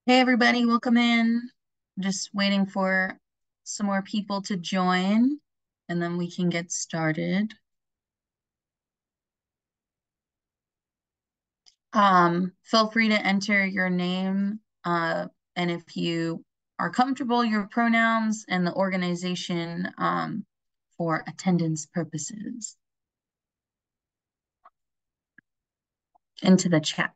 Hey everybody, welcome in. Just waiting for some more people to join and then we can get started. Feel free to enter your name and if you are comfortable, your pronouns and the organization for attendance purposes into the chat.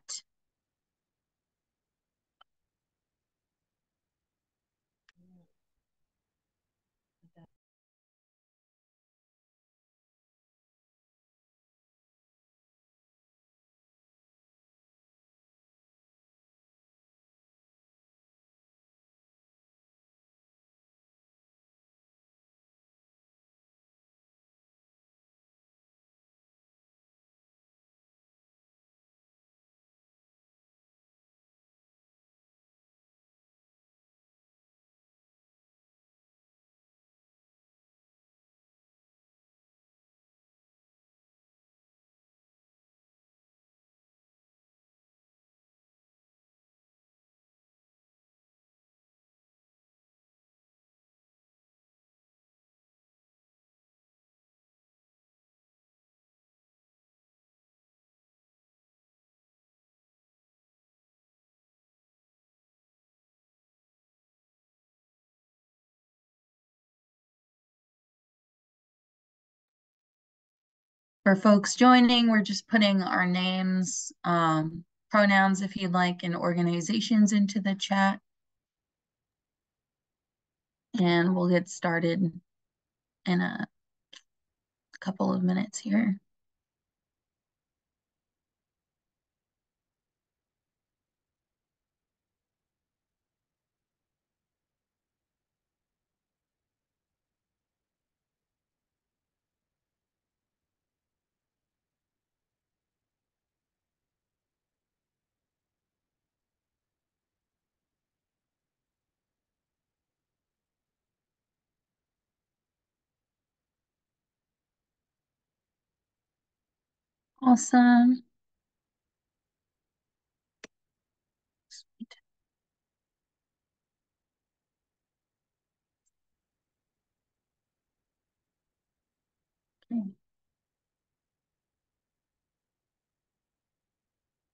For folks joining, we're just putting our names, pronouns if you'd like, and organizations into the chat. And we'll get started in a couple of minutes here. Awesome. Sweet. Okay.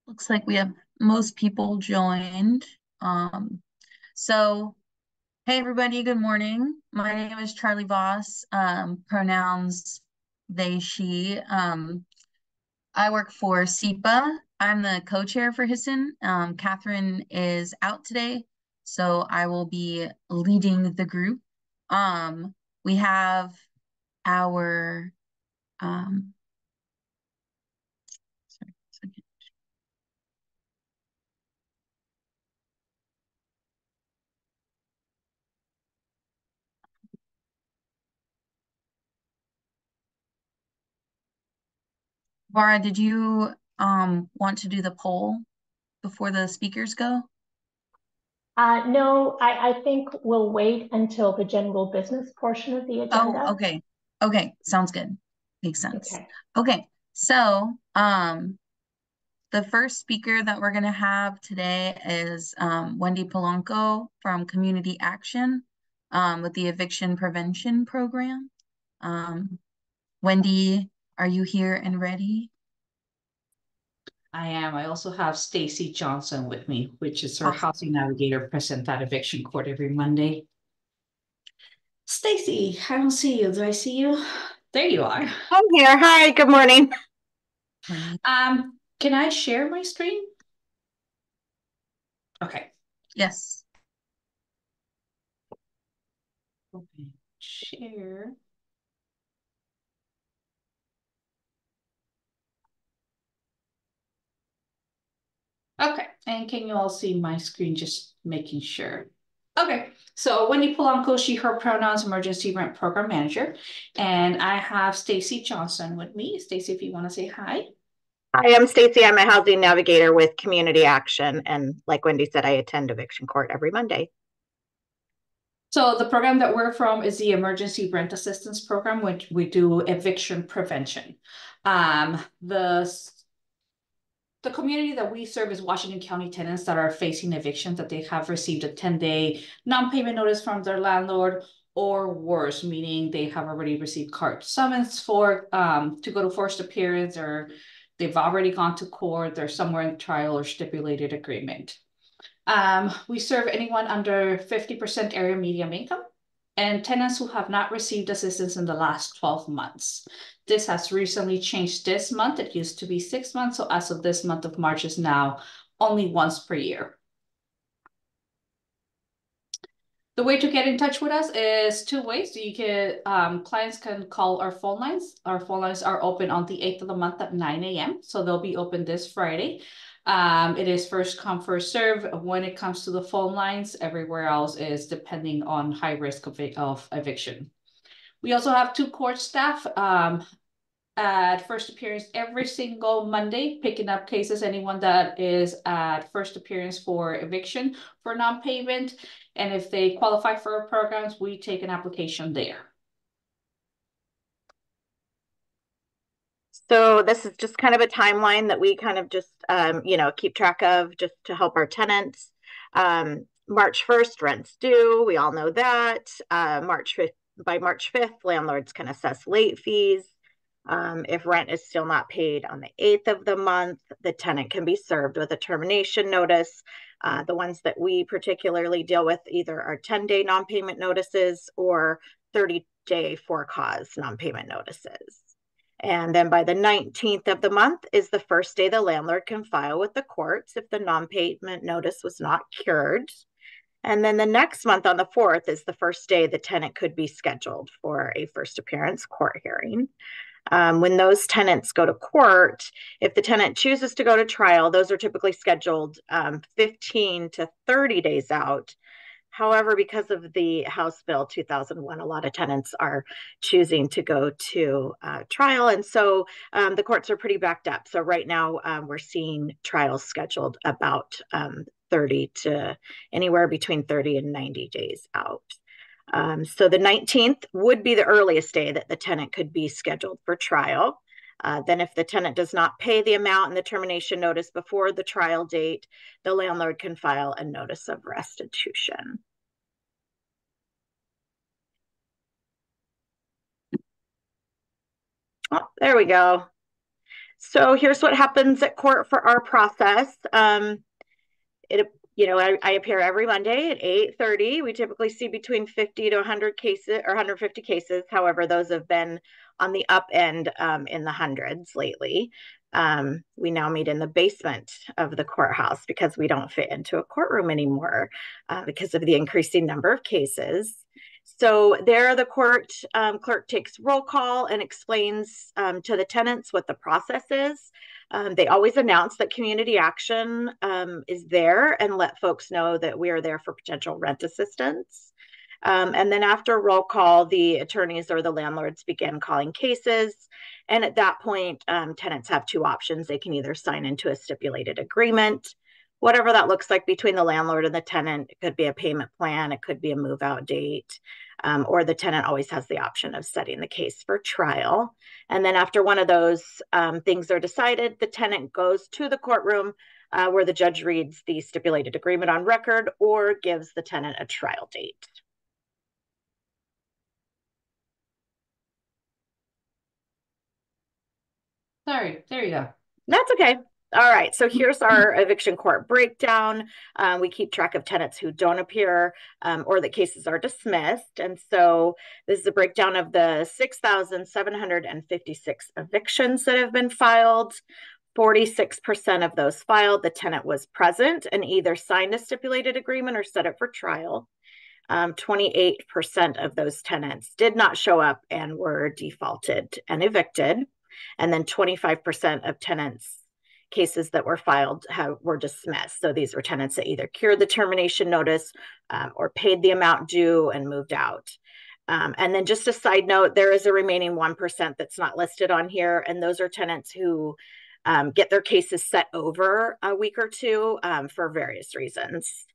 Looks like we have most people joined. So, hey everybody, good morning. My name is Charlie Voss, pronouns they, she. I work for SEPA. I'm the co-chair for HSSN. Catherine is out today, so I will be leading the group. We have our sorry, second. Vara, did you want to do the poll before the speakers go? No, I think we'll wait until the general business portion of the agenda. Oh, okay. Okay, sounds good. Makes sense. Okay. Okay, so the first speaker that we're going to have today is Wendy Polanco from Community Action with the Eviction Prevention Program. Wendy, are you here and ready? I am. I also have Stacy Johnson with me, which is our Awesome. housing navigator present at eviction court every Monday. Stacy, I don't see you. Do I see you? There you are. I'm here. Hi, good morning. Morning. Can I share my screen? Okay. Yes. Okay. Share. Okay, and can you all see my screen? Just making sure. Okay, so Wendy Polanco, she, her pronouns, emergency rent program manager. And I have Stacy Johnson with me. Stacy, if you want to say hi. Hi, I'm Stacy. I'm a housing navigator with Community Action. And like Wendy said, I attend eviction court every Monday. So the program that we're from is the Emergency Rent Assistance Program, which we do eviction prevention. The the community that we serve is Washington County tenants that are facing eviction, that they have received a 10-day non-payment notice from their landlord, or worse, meaning they have already received court summons for to go to forced appearance, or they've already gone to court, they're somewhere in trial or stipulated agreement. We serve anyone under 50% area median income and tenants who have not received assistance in the last 12 months. This has recently changed this month. It used to be 6 months. So as of this month of March is now only once per year. The way to get in touch with us is two ways. You can, clients can call our phone lines. Our phone lines are open on the 8th of the month at 9 a.m. So they'll be open this Friday. It is first come, first serve when it comes to the phone lines. Everywhere else is depending on high risk of eviction. We also have 2 court staff at first appearance every single Monday, picking up cases, anyone that is at first appearance for eviction for non-payment. And if they qualify for our programs, we take an application there. So this is just kind of a timeline that we kind of just, keep track of just to help our tenants. March 1st, rent's due. We all know that. By March 5th, landlords can assess late fees. If rent is still not paid on the 8th of the month, the tenant can be served with a termination notice. The ones that we particularly deal with either are 10-day non-payment notices or 30-day for cause non-payment notices. And then by the 19th of the month is the first day the landlord can file with the courts if the non-payment notice was not cured. And then the next month on the 4th is the first day the tenant could be scheduled for a first appearance court hearing. When those tenants go to court, if the tenant chooses to go to trial, those are typically scheduled 15 to 30 days out. However, because of the House Bill 2001, a lot of tenants are choosing to go to trial. And so the courts are pretty backed up. So right now we're seeing trials scheduled about 30 to anywhere between 30 and 90 days out. So the 19th would be the earliest day that the tenant could be scheduled for trial. Then if the tenant does not pay the amount in the termination notice before the trial date, the landlord can file a notice of restitution. Oh, there we go. So here's what happens at court for our process. I appear every Monday at 8:30. We typically see between 50 to 100 cases or 150 cases. However, those have been on the up end in the hundreds lately. We now meet in the basement of the courthouse because we don't fit into a courtroom anymore because of the increasing number of cases. So there the court clerk takes roll call and explains to the tenants what the process is. They always announce that community action is there and let folks know that we are there for potential rent assistance. And then after roll call, the attorneys or the landlords begin calling cases. And at that point, tenants have 2 options. They can either sign into a stipulated agreement, whatever that looks like between the landlord and the tenant. It could be a payment plan, it could be a move out date, or the tenant always has the option of setting the case for trial. And then after one of those things are decided, the tenant goes to the courtroom where the judge reads the stipulated agreement on record or gives the tenant a trial date. Sorry, there you go. That's okay. All right, so here's our eviction court breakdown. We keep track of tenants who don't appear or that cases are dismissed. And so this is a breakdown of the 6,756 evictions that have been filed. 46% of those filed, the tenant was present and either signed a stipulated agreement or set it for trial. 28% of those tenants did not show up and were defaulted and evicted. And then 25% of tenants cases that were filed were dismissed. So these were tenants that either cured the termination notice or paid the amount due and moved out. And then just a side note, there is a remaining 1% that's not listed on here. And those are tenants who get their cases set over a week or two for various reasons.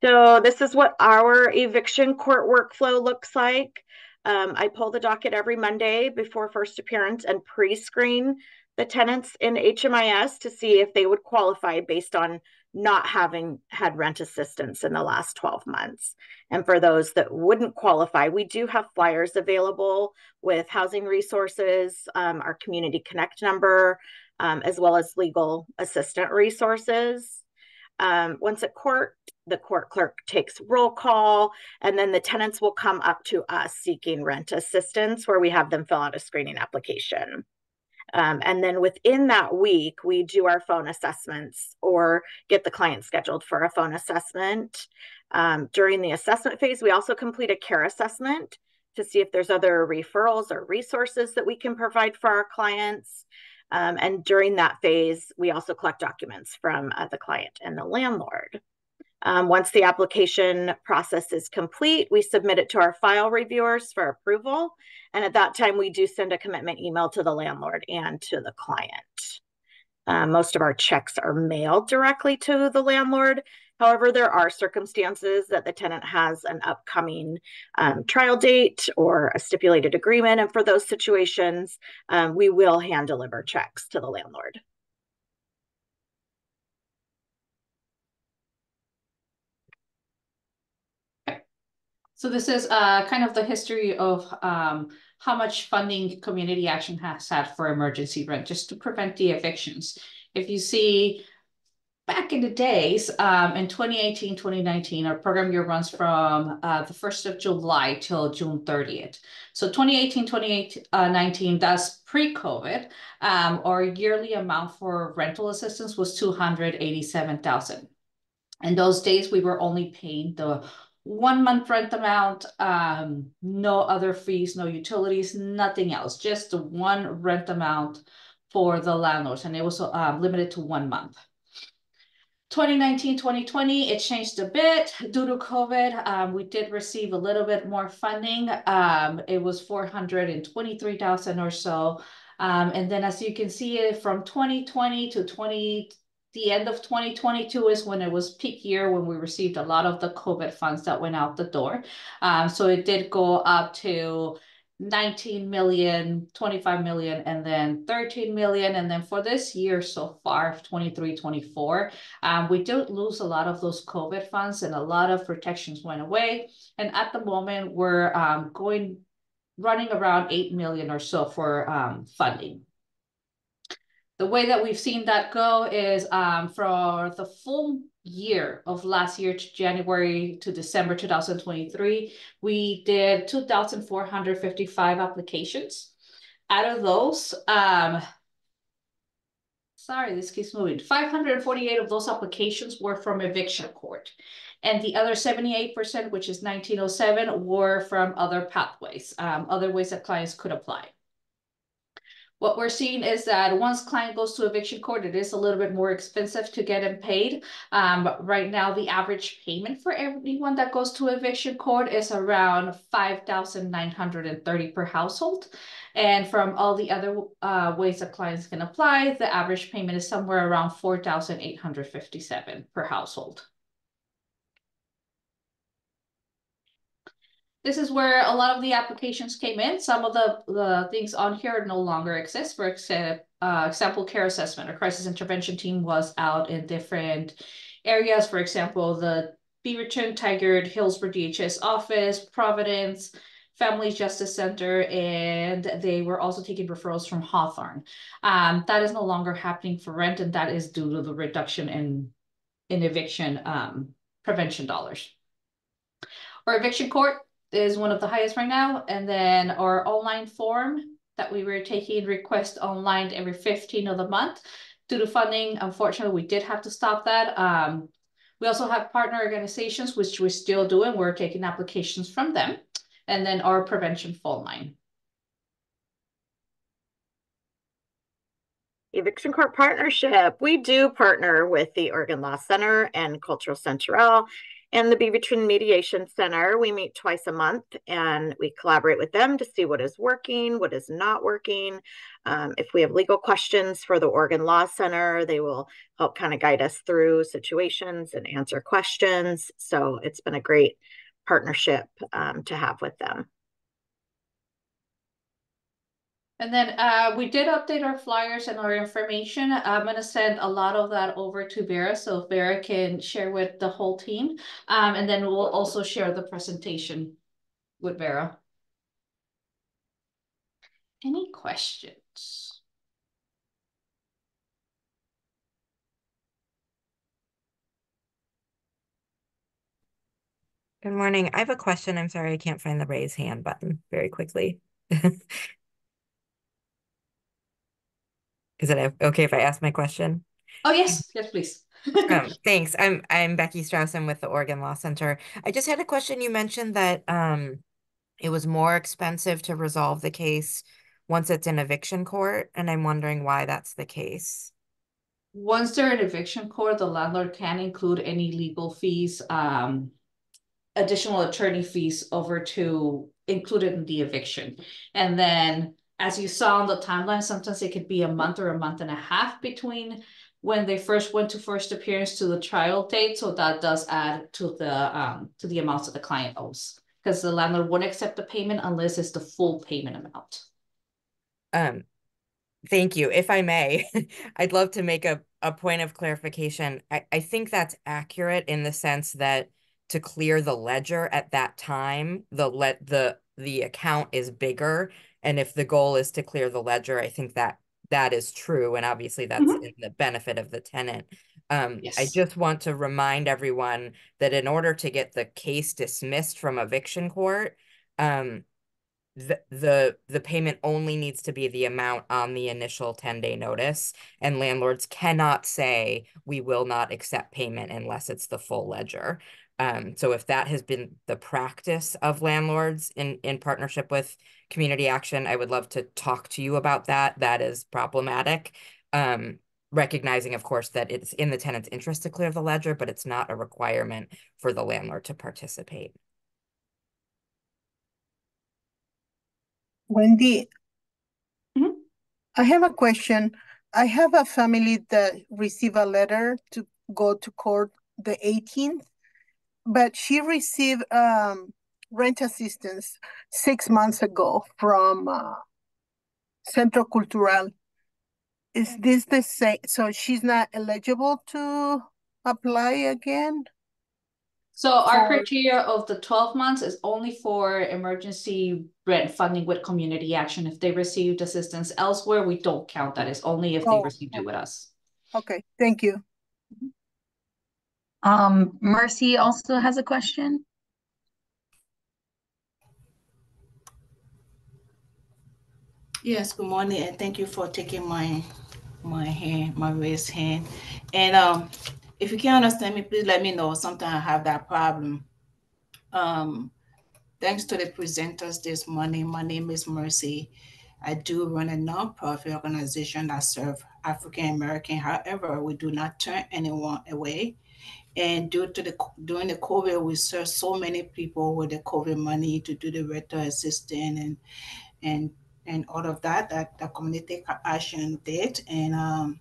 So this is what our eviction court workflow looks like. I pull the docket every Monday before first appearance and pre-screen the tenants in HMIS to see if they would qualify based on not having had rent assistance in the last 12 months. And for those that wouldn't qualify, we do have flyers available with housing resources, our Community Connect number, as well as legal assistant resources. Once at court, the court clerk takes roll call, and then the tenants will come up to us seeking rent assistance, where we have them fill out a screening application. And then within that week, we do our phone assessments or get the client scheduled for a phone assessment. During the assessment phase, we also complete a care assessment to see if there's other referrals or resources that we can provide for our clients. And during that phase, we also collect documents from the client and the landlord. Once the application process is complete, we submit it to our file reviewers for approval. And at that time, we do send a commitment email to the landlord and to the client. Most of our checks are mailed directly to the landlord. However, there are circumstances that the tenant has an upcoming trial date or a stipulated agreement. And for those situations, we will hand deliver checks to the landlord. So this is kind of the history of how much funding Community Action has had for emergency rent, just to prevent the evictions. If you see back in the days, in 2018, 2019, our program year runs from the 1st of July till June 30th. So 2018, 2019, that's pre-COVID. Our yearly amount for rental assistance was $287,000. In those days, we were only paying the 1 month rent amount, no other fees, no utilities, nothing else, just the one rent amount for the landlords, and it was limited to 1 month. 2019, 2020, it changed a bit due to COVID. We did receive a little bit more funding. It was $423,000 or so. And then as you can see, from 2020 to the end of 2022 is when it was peak year, when we received a lot of the COVID funds that went out the door. So it did go up to 19 million, 25 million, and then 13 million. And then for this year so far, 23, 24, we did lose a lot of those COVID funds and a lot of protections went away. And at the moment, we're running around 8 million or so for funding. The way that we've seen that go is for the full year of last year, to January to December 2023, we did 2,455 applications. Out of those, sorry, this keeps moving. 548 of those applications were from eviction court. And the other 78%, which is 1907, were from other pathways, other ways that clients could apply. What we're seeing is that once client goes to eviction court, it is a little bit more expensive to get them paid. Right now, the average payment for everyone that goes to eviction court is around $5,930 per household. And from all the other ways that clients can apply, the average payment is somewhere around $4,857 per household. This is where a lot of the applications came in. Some of the things on here no longer exist. For example, care assessment or crisis intervention team was out in different areas. For example, the Beaverton, Tigard, Hillsborough DHS office, Providence, Family Justice Center, and they were also taking referrals from Hawthorne. That is no longer happening for rent, and that is due to the reduction in eviction prevention dollars. Our eviction court is one of the highest right now. And then our online form that we were taking requests online every 15th of the month. Due to funding, unfortunately, we did have to stop that. We also have partner organizations, which we're still doing. We're taking applications from them. And then our prevention phone line. Eviction Court Partnership. We do partner with the Oregon Law Center and Cultural Central and the Beaverton Mediation Center. We meet twice a month and we collaborate with them to see what is working, what is not working. If we have legal questions for the Oregon Law Center, they will help kind of guide us through situations and answer questions. So it's been a great partnership to have with them. And then we did update our flyers and our information. I'm going to send a lot of that over to Vera so Vera can share with the whole team. And then we'll also share the presentation with Vera. Any questions? Good morning. I have a question. I'm sorry I can't find the raise hand button very quickly. Is it okay if I ask my question? Oh, yes. Yes, please. Thanks. I'm Becky Strauss. I'm with the Oregon Law Center. I just had a question. You mentioned that it was more expensive to resolve the case once it's in eviction court, and I'm wondering why that's the case. Once they're in eviction court, the landlord can include any legal fees, additional attorney fees over to included in the eviction. And then as you saw on the timeline, sometimes it could be a month or a month and a half between when they first went to first appearance to the trial date. So that does add to the amounts that the client owes, because the landlord wouldn't accept the payment unless it's the full payment amount. Um, Thank you. If I may, I'd love to make a point of clarification. I think that's accurate in the sense that to clear the ledger at that time, the account is bigger. And if the goal is to clear the ledger, I think that is true. And obviously that's in the benefit of the tenant. I Yes. just want to remind everyone that in order to get the case dismissed from eviction court, the payment only needs to be the amount on the initial 10-day notice, and landlords cannot say we will not accept payment unless it's the full ledger. So if that has been the practice of landlords in partnership with Community Action, I would love to talk to you about that. That is problematic. Recognizing, of course, that it's in the tenant's interest to clear the ledger, but it's not a requirement for the landlord to participate. Wendy, Mhm. I have a question. I have a family that received a letter to go to court the 18th, but she received rent assistance 6 months ago from Centro Cultural. Is this the same? So she's not eligible to apply again? So our criteria of the 12 months is only for emergency rent funding with Community Action. If they received assistance elsewhere, we don't count that. It's only if they received it with us. Okay, thank you. Mercy also has a question. Yes, good morning, and thank you for taking my raised hand. And if you can't understand me, please let me know. Sometimes I have that problem. Thanks to the presenters this morning. My name is Mercy. I do run a nonprofit organization that serves African American. However, we do not turn anyone away. And during the COVID, we served so many people with the COVID money to do the rental assistance and and all of that the community action did. And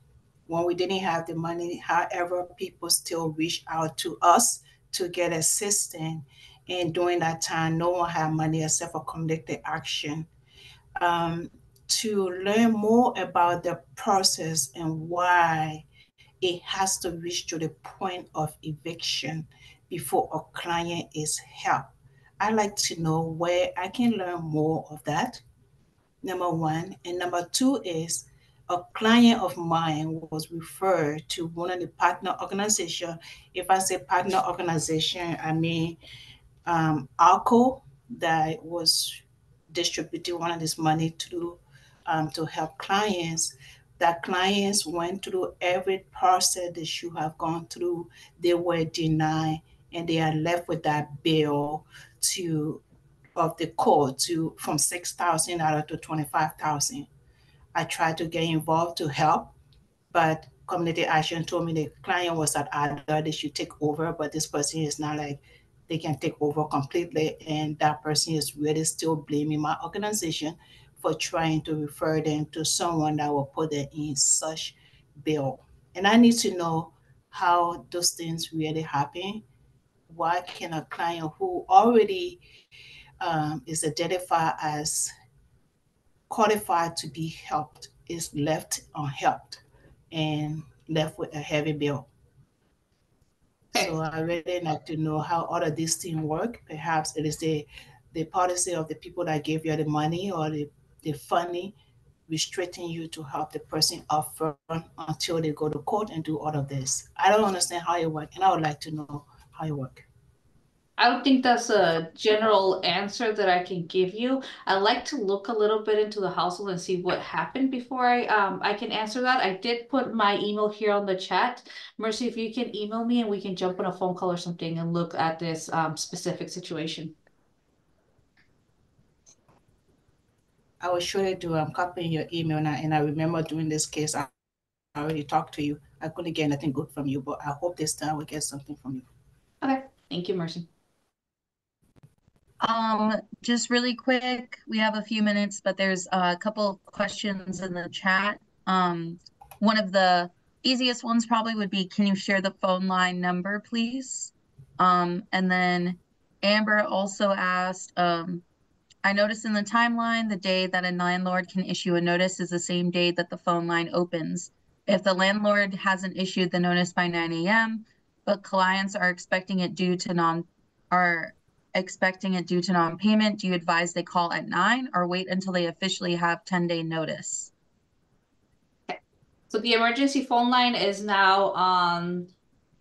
when we didn't have the money, however, people still reach out to us to get assistance. And during that time, no one had money except for community action. To learn more about the process and why it has to reach to the point of eviction before a client is helped. I'd like to know where I can learn more of that, number one. And number two is a client of mine was referred to one of the partner organization. If I say partner organization, I mean ALCO, that was distributing one of this money to help clients. That clients went through every process they should have gone through. They were denied, and they are left with that bill to of the court to from $6,000 to $25,000. I tried to get involved to help, but community action told me the client was at other, they should take over, but this person is not like they can take over completely, and that person is really still blaming my organization for trying to refer them to someone that will put them in such bill. And I need to know how those things really happen. Why can a client who already is identified as qualified to be helped is left unhelped and left with a heavy bill. Okay. So I really like to know how all of these things work. Perhaps it is the policy of the people that gave you the money or the funding restricting you to help the person upfront until they go to court and do all of this. I don't understand how it works, and I would like to know how it works. I don't think that's a general answer that I can give you. I like to look a little bit into the household and see what happened before I can answer that. I did put my email here on the chat. Mercy, if you can email me and we can jump on a phone call or something and look at this specific situation. I will surely do. I'm copying your email now, and I remember doing this case. I already talked to you. I couldn't get anything good from you, but I hope this time we get something from you. Okay, thank you, Mercy. Just really quick, we have a few minutes, but there's a couple questions in the chat. One of the easiest ones probably would be, can you share the phone line number, please? And then Amber also asked, I noticed in the timeline, the day that a landlord can issue a notice is the same day that the phone line opens. If the landlord hasn't issued the notice by 9 a.m., but clients are expecting it due to non-payment, do you advise they call at 9 or wait until they officially have 10-day notice? Okay. So the emergency phone line is now on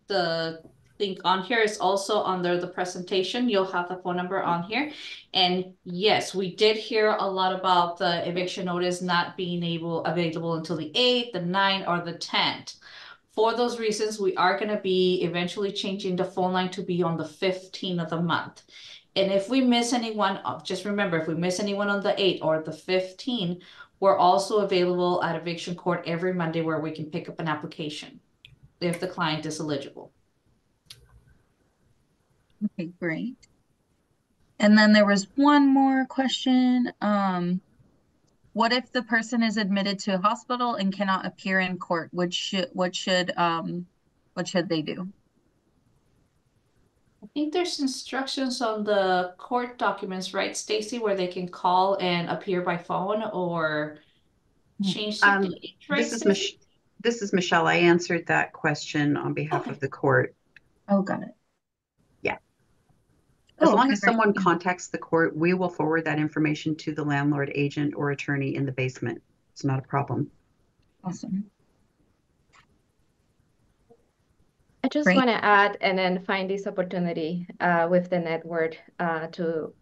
the link on here. Is also under the presentation. You'll have the phone number on here. And yes, we did hear a lot about the eviction notice not being available until the 8th, the 9th, or the 10th. For those reasons, we are going to be eventually changing the phone line to be on the 15th of the month. And if we miss anyone, just remember, if we miss anyone on the 8th or the 15th, we're also available at eviction court every Monday where we can pick up an application if the client is eligible. Okay, great. And then there was one more question. What if the person is admitted to a hospital and cannot appear in court? What should they do? I think there's instructions on the court documents, right, Stacy, where they can call and appear by phone or change the date, right, Stacy? This is Michelle. I answered that question on behalf of the court. Oh, got it. Yeah. As long as great. someone contacts the court, we will forward that information to the landlord agent or attorney in the basement. It's not a problem. Awesome. I just Great. want to add and then find this opportunity with the network to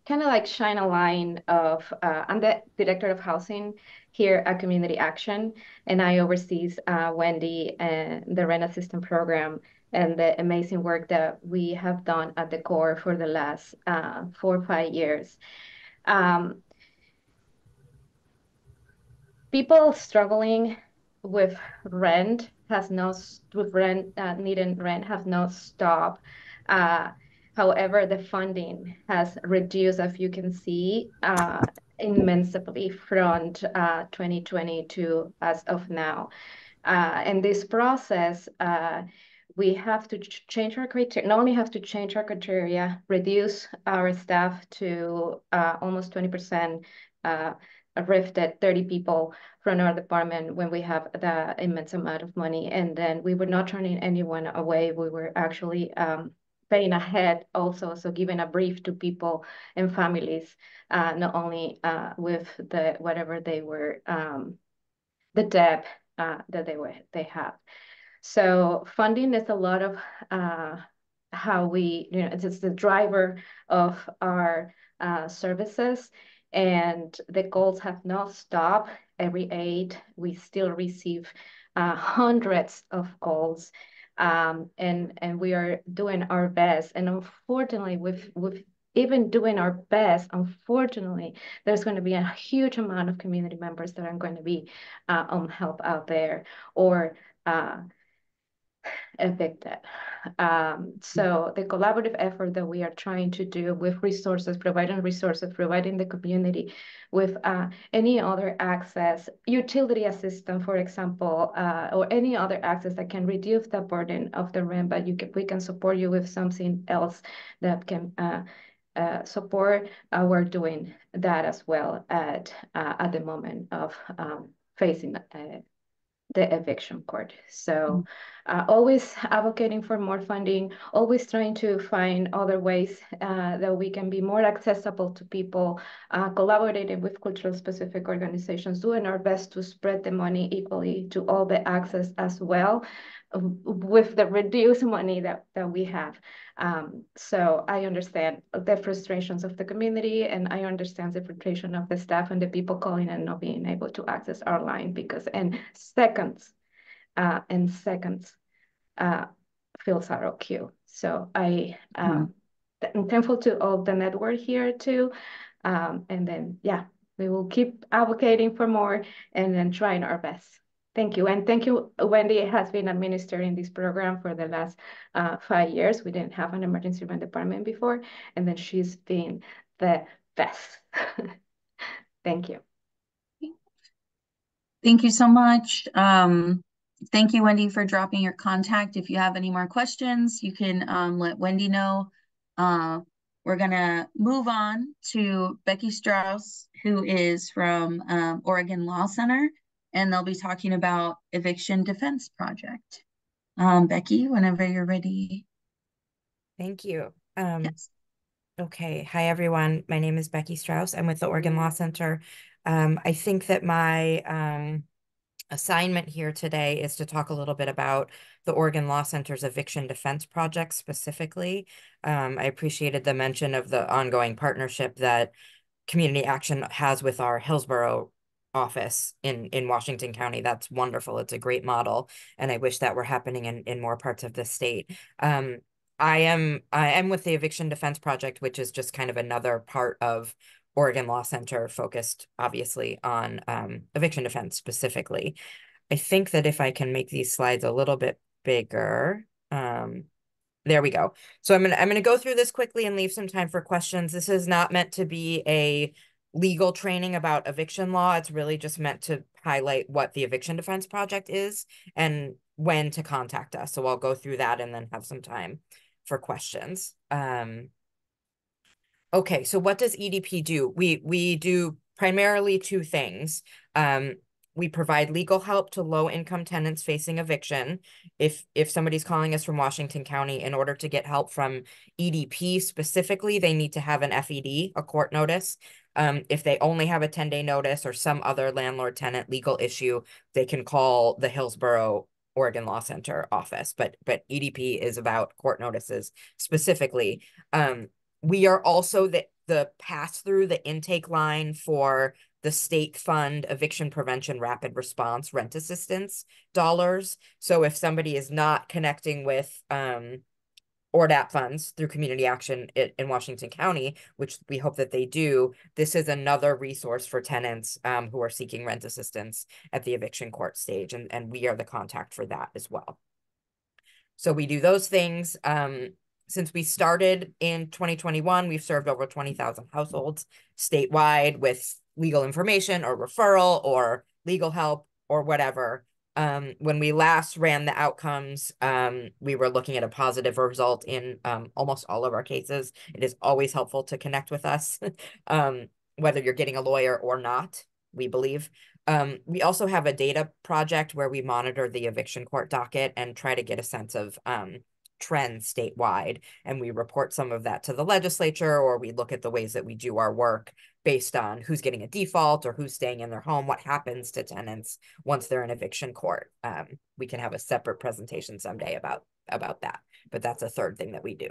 kind of like shine a line of, I'm the director of housing here at Community Action, and I oversees Wendy and the rent assistance program and the amazing work that we have done at the core for the last 4 or 5 years. People struggling with rent needing rent has not stopped. However, the funding has reduced, as you can see, immensely from 2020 to as of now. In this process, we have to change our criteria, not only have to change our criteria, reduce our staff to almost 20%, rifted 30 people from our department when we have the immense amount of money. And then we were not turning anyone away. We were actually paying ahead also, so giving a brief to people and families, not only with the whatever they were, the debt that they have. So funding is a lot of how we, it's the driver of our services, and the goals have not stopped. Every aid, we still receive hundreds of calls, and we are doing our best. And unfortunately, with even doing our best, unfortunately, there's going to be a huge amount of community members that are going to be on help out there or evicted. So the collaborative effort that we are trying to do with resources, providing the community with any other access, utility assistance, for example, or any other access that can reduce the burden of the rent, but we can support you with something else that can support, we're doing that as well at the moment of facing the eviction court. So always advocating for more funding, always trying to find other ways that we can be more accessible to people, collaborating with cultural specific organizations, doing our best to spread the money equally to all the access as well, with the reduced money that we have. So I understand the frustrations of the community, and I understand the frustration of the staff and the people calling and not being able to access our line because in seconds, fills are queue. So I'm thankful to all the network here too. And then, yeah, we will keep advocating for more and then trying our best. Thank you. And thank you, Wendy has been administering this program for the last 5 years. We didn't have an emergency room department before, and then she's been the best. Thank you. Thank you so much. Thank you, Wendy, for dropping your contact. If you have any more questions, you can let Wendy know. We're gonna move on to Becky Strauss, who is from Oregon Law Center, and they'll be talking about Eviction Defense Project. Becky, whenever you're ready. Thank you. Yes. Okay. Hi, everyone. My name is Becky Strauss. I'm with the Oregon Law Center. I think that my assignment here today is to talk a little bit about the Oregon Law Center's Eviction Defense Project specifically. I appreciated the mention of the ongoing partnership that Community Action has with our Hillsborough office in Washington County. That's wonderful. It's a great model, and I wish that were happening in more parts of the state. I am with the Eviction Defense Project, which is just kind of another part of Oregon Law Center focused obviously on eviction defense specifically. I think that if I can make these slides a little bit bigger, there we go. So I'm gonna go through this quickly and leave some time for questions. This is not meant to be a legal training about eviction law. It's really just meant to highlight what the Eviction Defense Project is and when to contact us. So I'll go through that and then have some time for questions. Okay, so what does EDP do? We do primarily two things. We provide legal help to low-income tenants facing eviction. If somebody's calling us from Washington County, in order to get help from EDP specifically, they need to have an FED, a court notice. If they only have a 10-day notice or some other landlord-tenant legal issue, they can call the Hillsborough Oregon Law Center office. But EDP is about court notices specifically. We are also the pass-through, the intake line for the state fund eviction prevention rapid response rent assistance dollars. So if somebody is not connecting with ORDAP funds through Community Action in Washington County, which we hope that they do, this is another resource for tenants who are seeking rent assistance at the eviction court stage, and we are the contact for that as well. So we do those things. Since we started in 2021, we've served over 20,000 households statewide with legal information or referral or legal help or whatever. When we last ran the outcomes, we were looking at a positive result in almost all of our cases. It is always helpful to connect with us, whether you're getting a lawyer or not, we believe. We also have a data project where we monitor the eviction court docket and try to get a sense of trends statewide, and we report some of that to the legislature, or we look at the ways that we do our work based on who's getting a default or who's staying in their home, what happens to tenants once they're in eviction court. We can have a separate presentation someday about that, but that's a third thing that we do.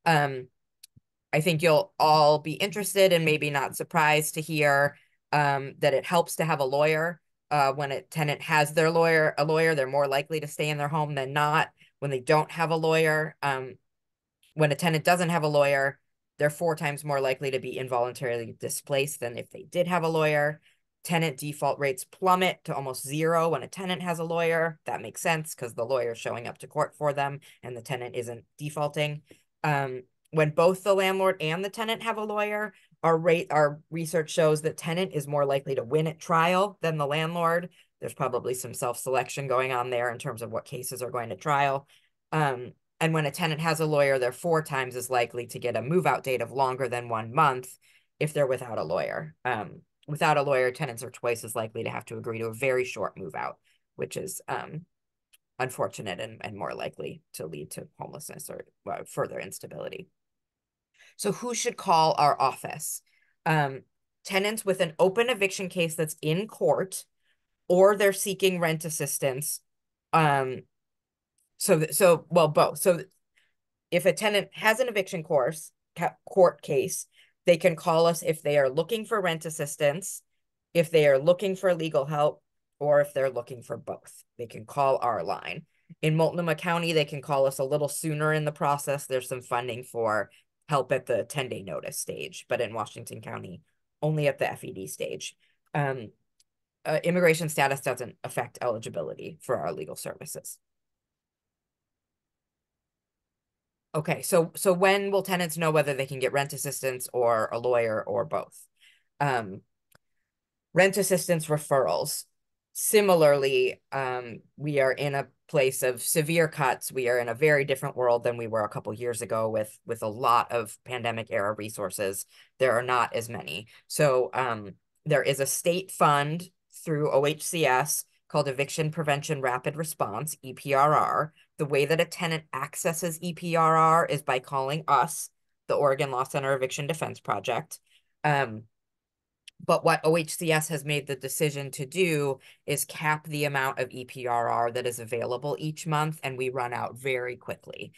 I think you'll all be interested and maybe not surprised to hear that it helps to have a lawyer. When a tenant has a lawyer, they're more likely to stay in their home than not. When they don't have a lawyer, when a tenant doesn't have a lawyer, they're 4 times more likely to be involuntarily displaced than if they did have a lawyer. Tenant default rates plummet to almost 0 when a tenant has a lawyer. That makes sense because the lawyer is showing up to court for them and the tenant isn't defaulting. When both the landlord and the tenant have a lawyer, our research shows that tenant is more likely to win at trial than the landlord. There's probably some self-selection going on there in terms of what cases are going to trial. And when a tenant has a lawyer, they're 4 times as likely to get a move-out date of longer than 1 month if they're without a lawyer. Without a lawyer, tenants are twice as likely to have to agree to a very short move-out, which is unfortunate and more likely to lead to homelessness or further instability. So who should call our office? Tenants with an open eviction case that's in court, or they're seeking rent assistance. Well, both. So if a tenant has an eviction court case, they can call us if they are looking for rent assistance, if they are looking for legal help, or if they're looking for both. They can call our line. In Multnomah County, they can call us a little sooner in the process. There's some funding for help at the 10-day notice stage, but in Washington County, only at the FED stage. Immigration status doesn't affect eligibility for our legal services. Okay, so when will tenants know whether they can get rent assistance or a lawyer or both? Rent assistance referrals. Similarly, we are in a place of severe cuts. We are in a very different world than we were a couple years ago with a lot of pandemic era resources. There are not as many. So there is a state fund through OHCS called Eviction Prevention Rapid Response, EPRR. The way that a tenant accesses EPRR is by calling us, the Oregon Law Center Eviction Defense Project. But what OHCS has made the decision to do is cap the amount of EPRR that is available each month, and we run out very quickly.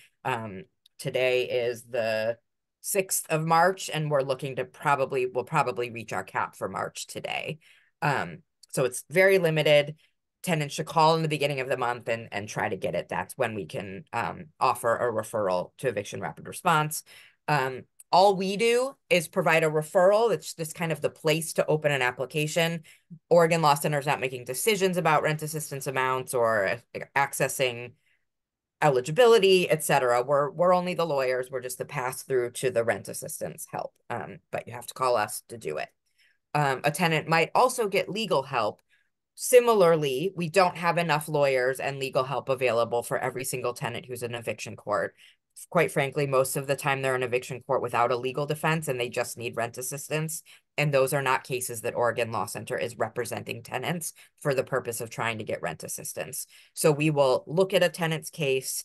Today is the 6th of March, and we're looking to we'll probably reach our cap for March today. So it's very limited. Tenants should call in the beginning of the month and try to get it. That's when we can offer a referral to Eviction Rapid Response. All we do is provide a referral. It's just kind of the place to open an application. Oregon Law Center is not making decisions about rent assistance amounts or accessing eligibility, etc. We're only the lawyers. We're just the pass through to the rent assistance help. But you have to call us to do it. A tenant might also get legal help. Similarly, we don't have enough lawyers and legal help available for every single tenant who's in eviction court. Quite frankly, most of the time they're in eviction court without a legal defense and they just need rent assistance. And those are not cases that Oregon Law Center is representing tenants for the purpose of trying to get rent assistance. So we will look at a tenant's case,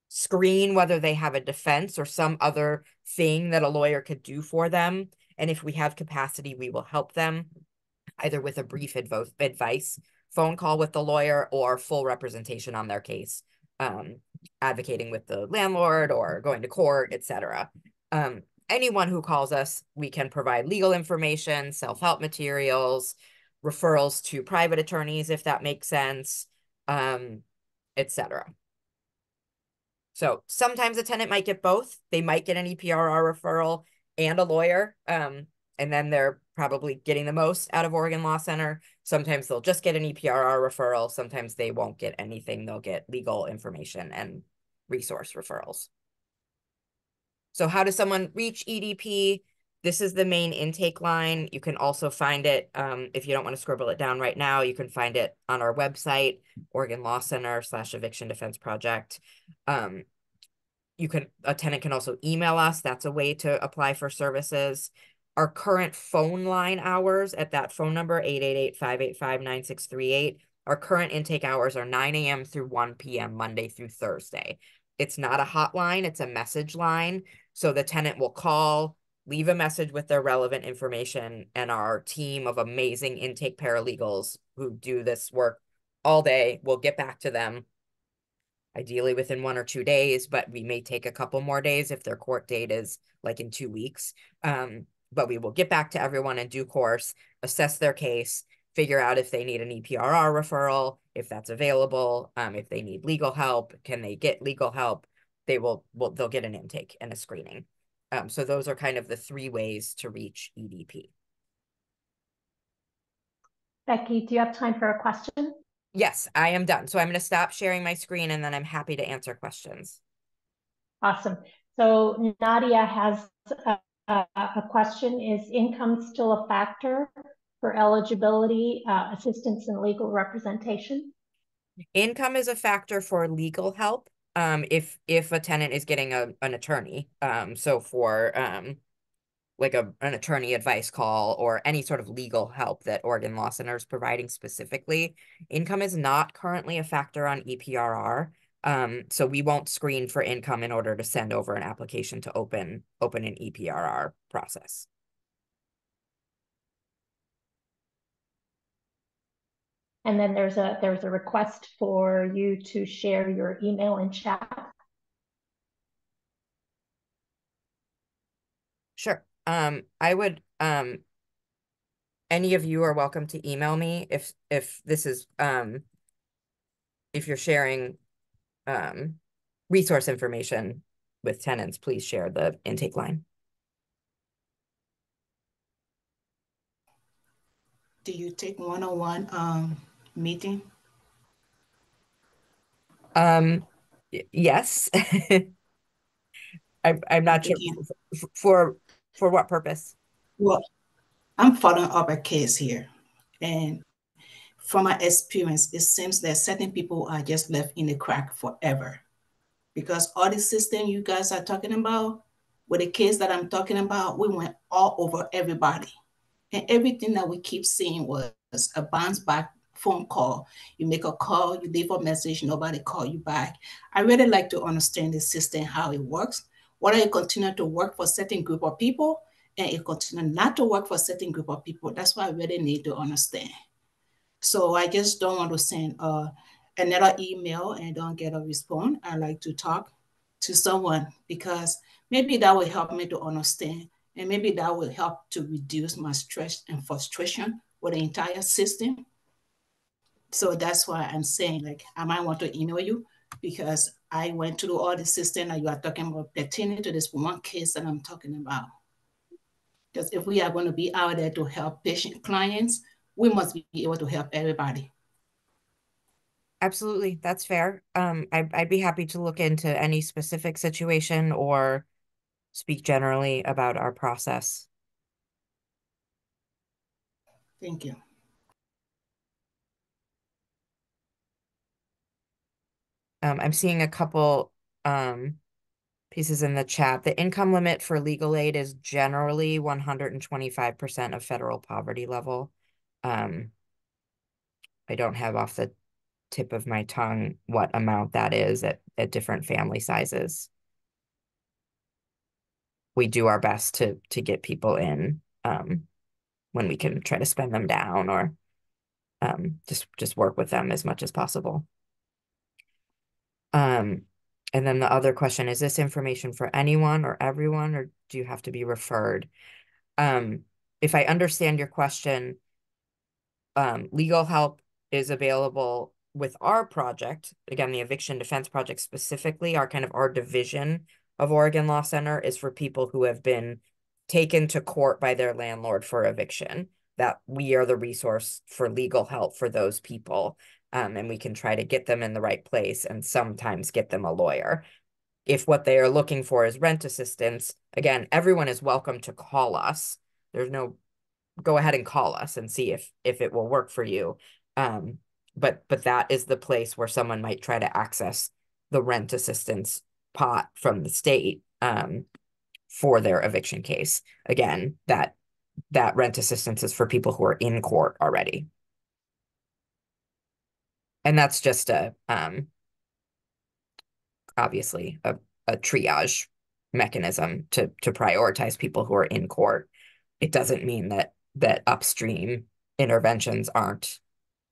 screen whether they have a defense or some other thing that a lawyer could do for them. And if we have capacity, we will help them either with a brief advice phone call with the lawyer or full representation on their case, advocating with the landlord or going to court, etc. Anyone who calls us, we can provide legal information, self-help materials, referrals to private attorneys, if that makes sense, etc. So sometimes a tenant might get both. They might get an EPRR referral and a lawyer, and then they're probably getting the most out of Oregon Law Center. Sometimes they'll just get an EPRR referral. Sometimes they won't get anything. They'll get legal information and resource referrals. So how does someone reach EDP? This is the main intake line. You can also find it, if you don't want to scribble it down right now, you can find it on our website, Oregon Law Center /Eviction Defense Project. A tenant can also email us. That's a way to apply for services. Our current phone line hours at that phone number, 888-585-9638, our current intake hours are 9 a.m. through 1 p.m. Monday through Thursday. It's not a hotline, it's a message line. So the tenant will call, leave a message with their relevant information, and our team of amazing intake paralegals who do this work all day will get back to them, ideally within 1 or 2 days, but we may take a couple more days if their court date is like in 2 weeks. But we will get back to everyone in due course, assess their case, figure out if they need an EPRR referral, if that's available, if they need legal help, can they get legal help? They'll get an intake and a screening. So those are kind of the 3 ways to reach EDP. Becky, do you have time for a question? Yes, I am done. So I'm going to stop sharing my screen and then I'm happy to answer questions. Awesome. So Nadia has a question. Is income still a factor for eligibility, assistance, and legal representation? Income is a factor for legal help. if a tenant is getting an attorney, so for like an attorney advice call or any sort of legal help that Oregon Law Center is providing specifically, income is not currently a factor on EPRR. So we won't screen for income in order to send over an application to open an EPRR process. And then there's a request for you to share your email and chat. Sure. I would any of you are welcome to email me if this is if you're sharing resource information with tenants, please share the intake line. Do you take one-on-one meeting? Yes. I'm not sure Thinking, for what purpose. well, I'm following up a case here, and from my experience, it seems that certain people are just left in the crack forever. Because all the system you guys are talking about, with the case that I'm talking about, we went all over everybody. And everything that we keep seeing was a bounce back phone call. You make a call, you leave a message, nobody call you back. I really like to understand the system, how it works, whether it continue to work for a certain group of people and it continue not to work for a certain group of people. That's what I really need to understand. So I just don't want to send another email and don't get a response. I like to talk to someone because maybe that will help me to understand and maybe that will help to reduce my stress and frustration with the entire system. So that's why I'm saying, like, I might want to email you because I went through all the system that you are talking about pertaining to this one case that I'm talking about. Because if we are going to be out there to help patient clients, we must be able to help everybody. Absolutely, that's fair. I'd be happy to look into any specific situation or speak generally about our process. Thank you. I'm seeing a couple pieces in the chat. The income limit for legal aid is generally 125% of federal poverty level. I don't have off the tip of my tongue what amount that is at different family sizes. We do our best to get people in when we can try to spend them down or just work with them as much as possible. And then the other question, is this information for anyone or everyone, or do you have to be referred? If I understand your question, legal help is available with our project. Again, the eviction defense project specifically, our division of Oregon Law Center is for people who have been taken to court by their landlord for eviction, that we are the resource for legal help for those people. And we can try to get them in the right place and sometimes get them a lawyer. If what they are looking for is rent assistance, again, everyone is welcome to call us. There's no, go ahead and call us and see if it will work for you. But that is the place where someone might try to access the rent assistance pot from the state for their eviction case. Again, that rent assistance is for people who are in court already. And that's just obviously a triage mechanism to prioritize people who are in court. It doesn't mean that upstream interventions aren't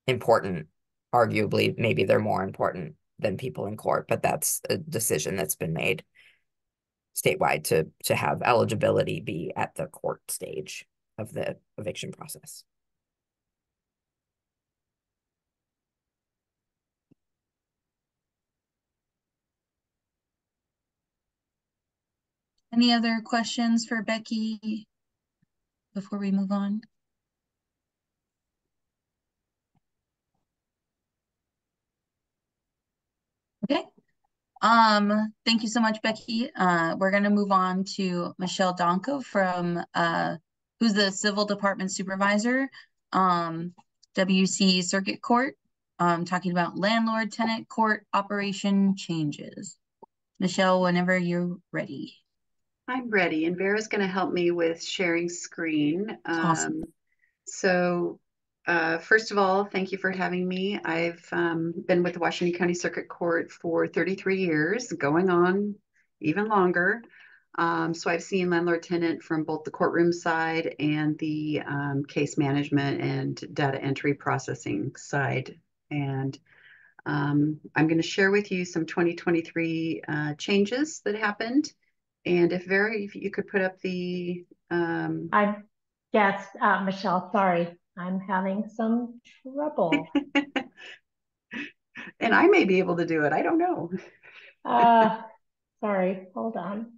important. Arguably, maybe they're more important than people in court, but that's a decision that's been made statewide to have eligibility be at the court stage of the eviction process. Any other questions for Becky before we move on? Okay. Thank you so much, Becky. We're gonna move on to Michelle Donko from who's the Civil Department Supervisor, WC Circuit Court. talking about landlord-tenant court operation changes. Michelle, whenever you're ready. I'm ready, and Vera's going to help me with sharing screen. Awesome. So first of all, thank you for having me. I've been with the Washington County Circuit Court for 33 years, going on even longer. So I've seen landlord-tenant from both the courtroom side and the case management and data entry processing side. And I'm going to share with you some 2023 changes that happened. And if you could put up the Yes, Michelle, sorry, I'm having some trouble. and I may be able to do it. I don't know. Sorry, hold on.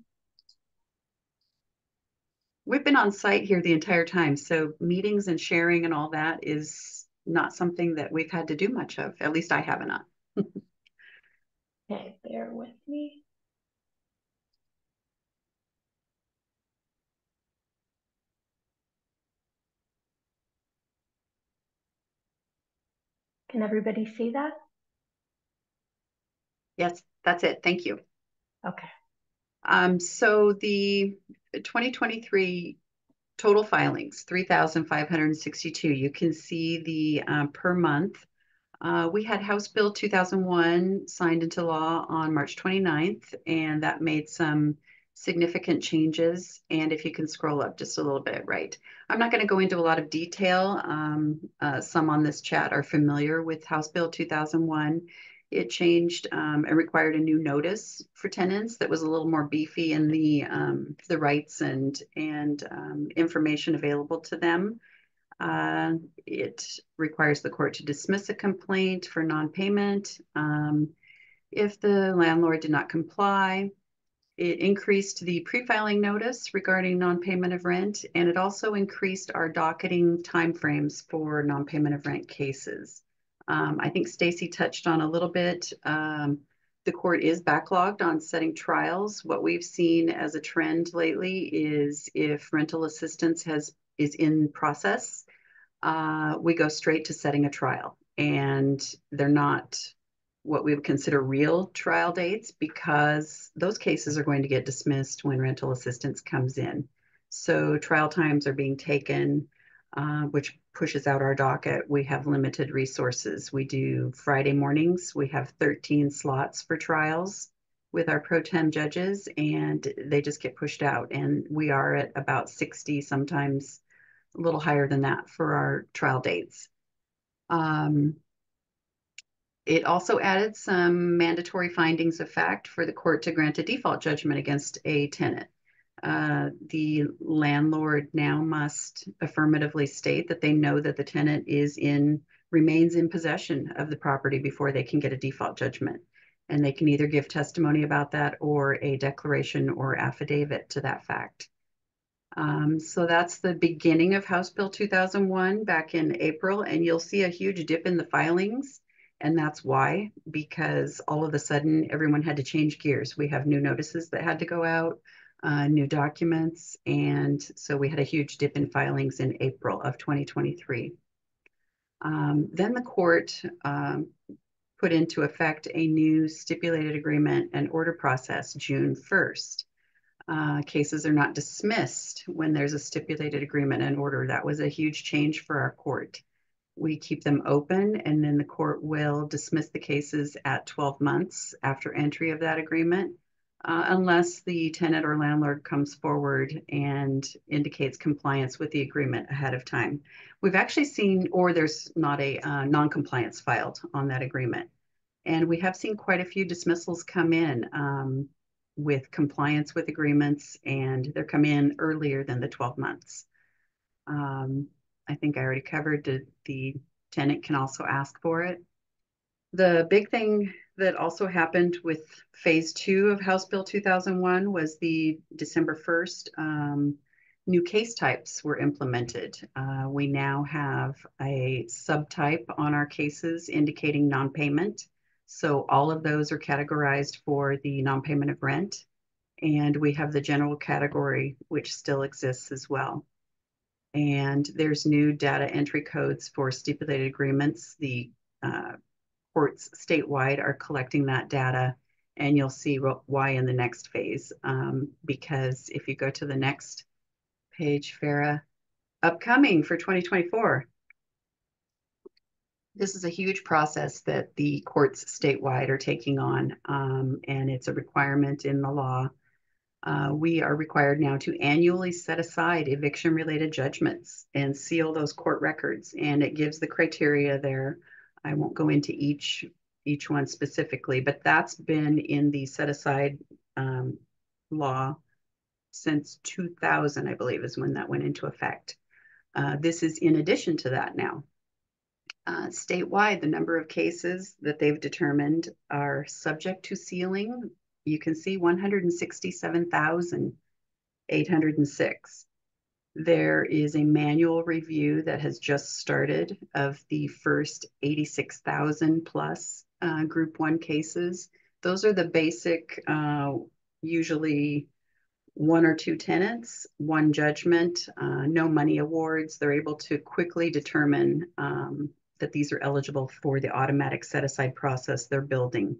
We've been on site here the entire time, so meetings and sharing and all that is not something that we've had to do much of. At least I have not. Okay, bear with me. Can everybody see that? Yes, that's it. Thank you. Okay. So the 2023 total filings, 3,562. You can see the per month. We had House Bill 2001 signed into law on March 29th, and that made some significant changes. And if you can scroll up just a little bit, right? I'm not going to go into a lot of detail. Some on this chat are familiar with House Bill 2001. It changed and required a new notice for tenants that was a little more beefy in the rights and information available to them. It requires the court to dismiss a complaint for non-payment. If the landlord did not comply, it increased the pre-filing notice regarding non-payment of rent, and it also increased our docketing timeframes for non-payment of rent cases. I think Stacy touched on a little bit. The court is backlogged on setting trials. What we've seen as a trend lately is if rental assistance is in process, we go straight to setting a trial, and they're not what we would consider real trial dates because those cases are going to get dismissed when rental assistance comes in. So trial times are being taken, which pushes out our docket. We have limited resources. We do Friday mornings. We have 13 slots for trials with our pro tem judges, and they just get pushed out. And we are at about 60, sometimes a little higher than that for our trial dates. It also added some mandatory findings of fact for the court to grant a default judgment against a tenant. The landlord now must affirmatively state that they know that the tenant remains in possession of the property before they can get a default judgment. And they can either give testimony about that or a declaration or affidavit to that fact. So that's the beginning of House Bill 2001 back in April, and you'll see a huge dip in the filings. And that's why, because all of a sudden everyone had to change gears. We have new notices that had to go out, new documents. And so we had a huge dip in filings in April of 2023. Then the court put into effect a new stipulated agreement and order process June 1st. Cases are not dismissed when there's a stipulated agreement and order. That was a huge change for our court. We keep them open, and then the court will dismiss the cases at 12 months after entry of that agreement, unless the tenant or landlord comes forward and indicates compliance with the agreement ahead of time. We've actually seen, or there's not a non-compliance filed on that agreement. And we have seen quite a few dismissals come in with compliance with agreements, and they're come in earlier than the 12 months. I think I already covered the tenant can also ask for it. The big thing that also happened with phase 2 of House Bill 2001 was the December 1st, new case types were implemented. We now have a subtype on our cases indicating non-payment. So all of those are categorized for the non-payment of rent. And we have the general category, which still exists as well. And there's new data entry codes for stipulated agreements. The courts statewide are collecting that data, and you'll see why in the next phase. Because if you go to the next page, Farah, upcoming for 2024. This is a huge process that the courts statewide are taking on, and it's a requirement in the law. We are required now to annually set aside eviction-related judgments and seal those court records, and it gives the criteria there. I won't go into each one specifically, but that's been in the set-aside law since 2000, I believe, is when that went into effect. This is in addition to that now. Statewide, the number of cases that they've determined are subject to sealing, you can see 167,806. There is a manual review that has just started of the first 86,000 plus Group 1 cases. Those are the basic, usually 1 or 2 tenants, 1 judgment, no money awards. They're able to quickly determine that these are eligible for the automatic set-aside process they're building.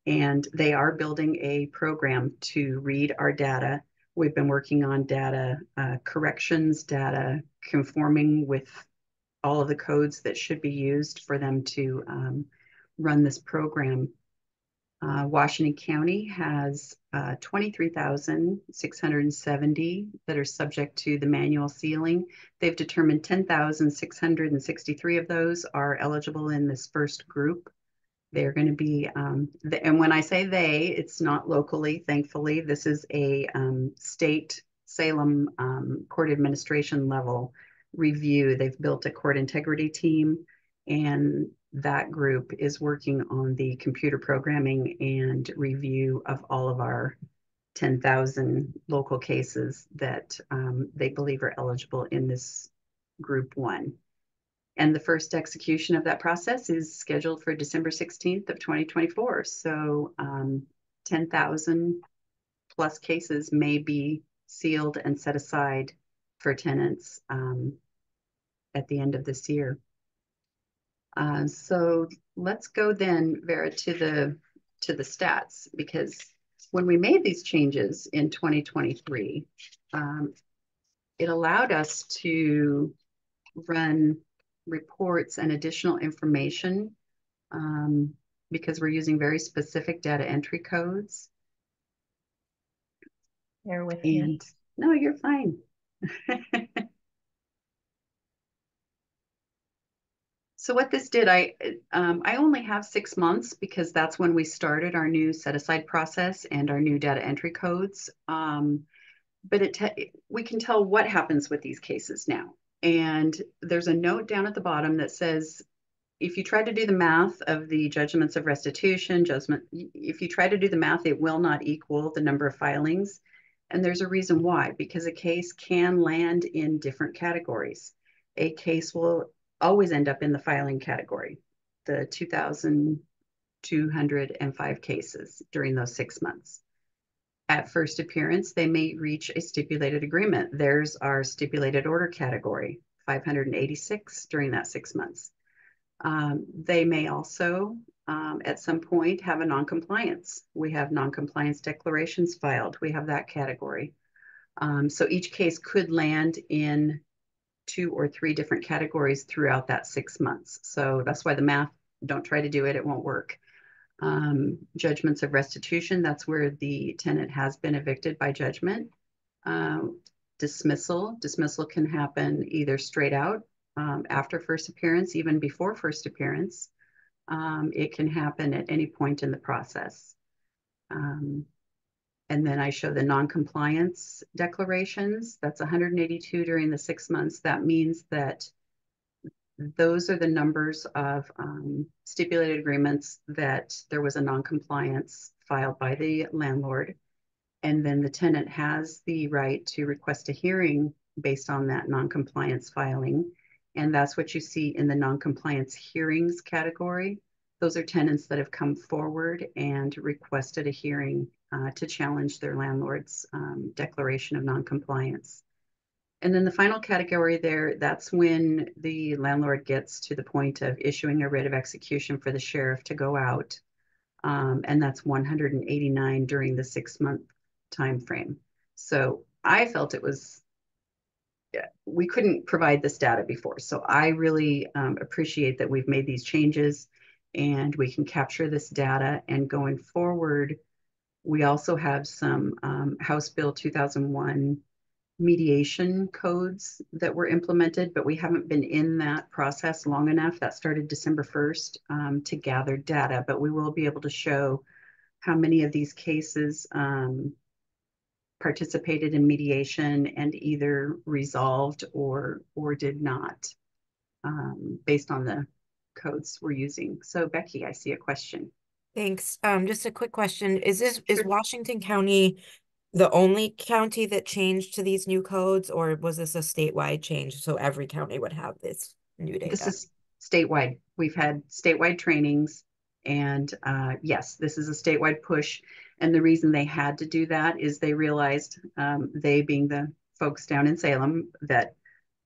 And they are building a program to read our data. We've been working on data corrections, data conforming with all of the codes that should be used for them to run this program. Washington County has 23,670 that are subject to the manual sealing. They've determined 10,663 of those are eligible in this first group. They're going to be, and when I say they, it's not locally, thankfully. This is a state Salem court administration level review. They've built a court integrity team, and that group is working on the computer programming and review of all of our 10,000 local cases that they believe are eligible in this Group 1. And the first execution of that process is scheduled for December 16th of 2024. So 10,000 plus cases may be sealed and set aside for tenants at the end of this year. So let's go then, Vera, to the stats, because when we made these changes in 2023, it allowed us to run reports and additional information because we're using very specific data entry codes. Bear with me. No, you're fine. So what this did, I only have 6 months because that's when we started our new set-aside process and our new data entry codes. But we can tell what happens with these cases now. And there's a note down at the bottom that says, if you try to do the math of the judgments of restitution, if you try to do the math, it will not equal the number of filings. And there's a reason why, because a case can land in different categories. A case will always end up in the filing category, the 2,205 cases during those 6 months. At first appearance, they may reach a stipulated agreement. There's our stipulated order category, 586 during that 6 months. They may also, at some point, have a non-compliance. We have non-compliance declarations filed. We have that category. So each case could land in 2 or 3 different categories throughout that 6 months. So that's why the math, don't try to do it, it won't work. Judgments of restitution, that's where the tenant has been evicted by judgment. Dismissal can happen either straight out after first appearance, even before first appearance. It can happen at any point in the process. And then I show the non-compliance declarations. That's 182 during the 6 months. That means that those are the numbers of stipulated agreements that there was a non-compliance filed by the landlord. And then the tenant has the right to request a hearing based on that non-compliance filing. And that's what you see in the non-compliance hearings category. Those are tenants that have come forward and requested a hearing to challenge their landlord's declaration of non-compliance. And then the final category there, that's when the landlord gets to the point of issuing a writ of execution for the sheriff to go out. And that's 189 during the 6-month time frame. So I felt it was, we couldn't provide this data before. So I really appreciate that we've made these changes and we can capture this data. And going forward, we also have some House Bill 2001 mediation codes that were implemented, but we haven't been in that process long enough. That started December 1st to gather data, but we will be able to show how many of these cases participated in mediation and either resolved or did not, based on the codes we're using. So Becky, I see a question. Thanks. Just a quick question. Is Sure. Washington County the only county that changed to these new codes, or was this a statewide change so every county would have this new This data? is statewide. We've had statewide trainings, and yes, this is a statewide push. And the reason they had to do that is they realized, they being the folks down in Salem, that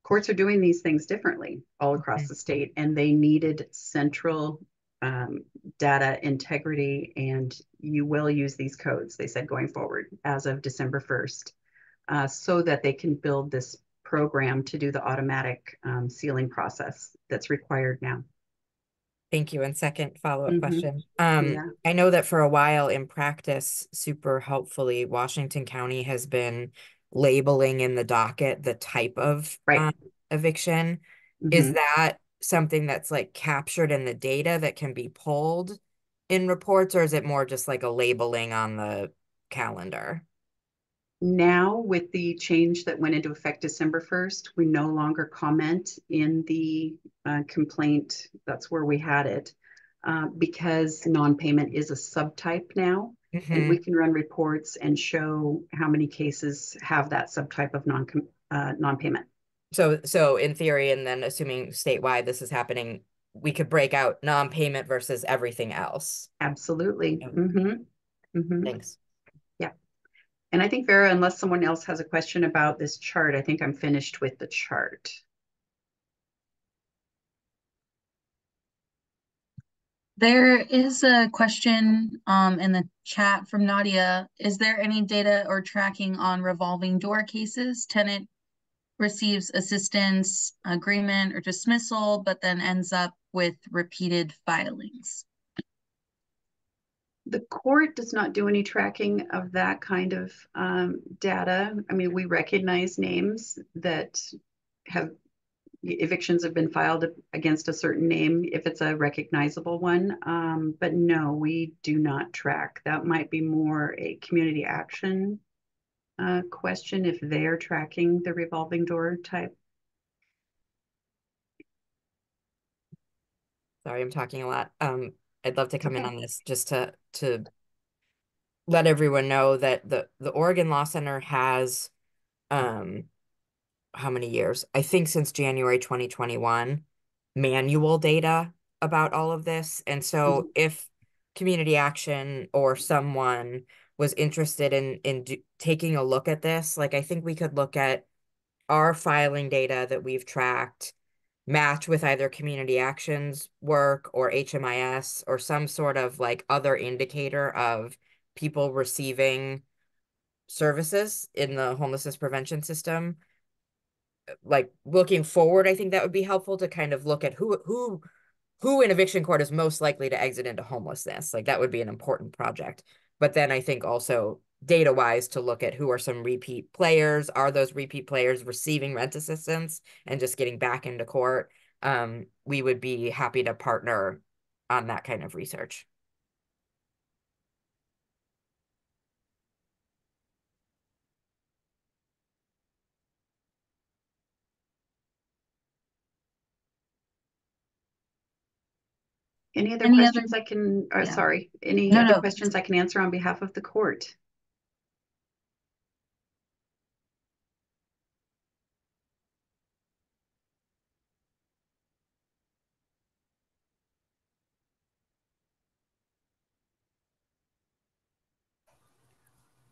courts are doing these things differently all across the state, and they needed central data integrity. And you will use these codes, they said, going forward as of December 1st, so that they can build this program to do the automatic sealing process that's required now. Thank you. And second follow-up Mhm. question. Yeah. I know that for a while in practice, super helpfully, Washington County has been labeling in the docket the type of Right. eviction. Is Mhm. that something that's like captured in the data that can be pulled in reports, or is it more just like a labeling on the calendar? Now, with the change that went into effect December 1st, we no longer comment in the complaint. That's where we had it, because non-payment is a subtype now, and we can run reports and show how many cases have that subtype of non-payment. So in theory, and then assuming statewide this is happening, we could break out non-payment versus everything else. Absolutely. Yeah. Mm-hmm. Mm-hmm. Thanks. Yeah. And I think, Vera, unless someone else has a question about this chart, I think I'm finished with the chart. There is a question in the chat from Nadia. Is there any data or tracking on revolving door cases? Tenant receives assistance, agreement, or dismissal, but then ends up with repeated filings. The court does not do any tracking of that kind of data. I mean, we recognize names that have evictions have been filed against a certain name if it's a recognizable one. But no, we do not track. That might be more a community action question if they're tracking the revolving door type. Sorry, I'm talking a lot. I'd love to come in on this just to let everyone know that the Oregon Law Center has how many years? I think since January 2021, manual data about all of this. And so if community action or someone was interested in taking a look at this, like I think we could look at our filing data that we've tracked, match with either community actions work or HMIS or some sort of like other indicator of people receiving services in the homelessness prevention system. Like looking forward, I think that would be helpful to kind of look at who in eviction court is most likely to exit into homelessness. Like that would be an important project. But then I think also data wise to look at who are some repeat players. Are those repeat players receiving rent assistance and just getting back into court? We would be happy to partner on that kind of research. Any other Any questions other? I can, Yeah. sorry, any No, other no. questions I can answer on behalf of the court?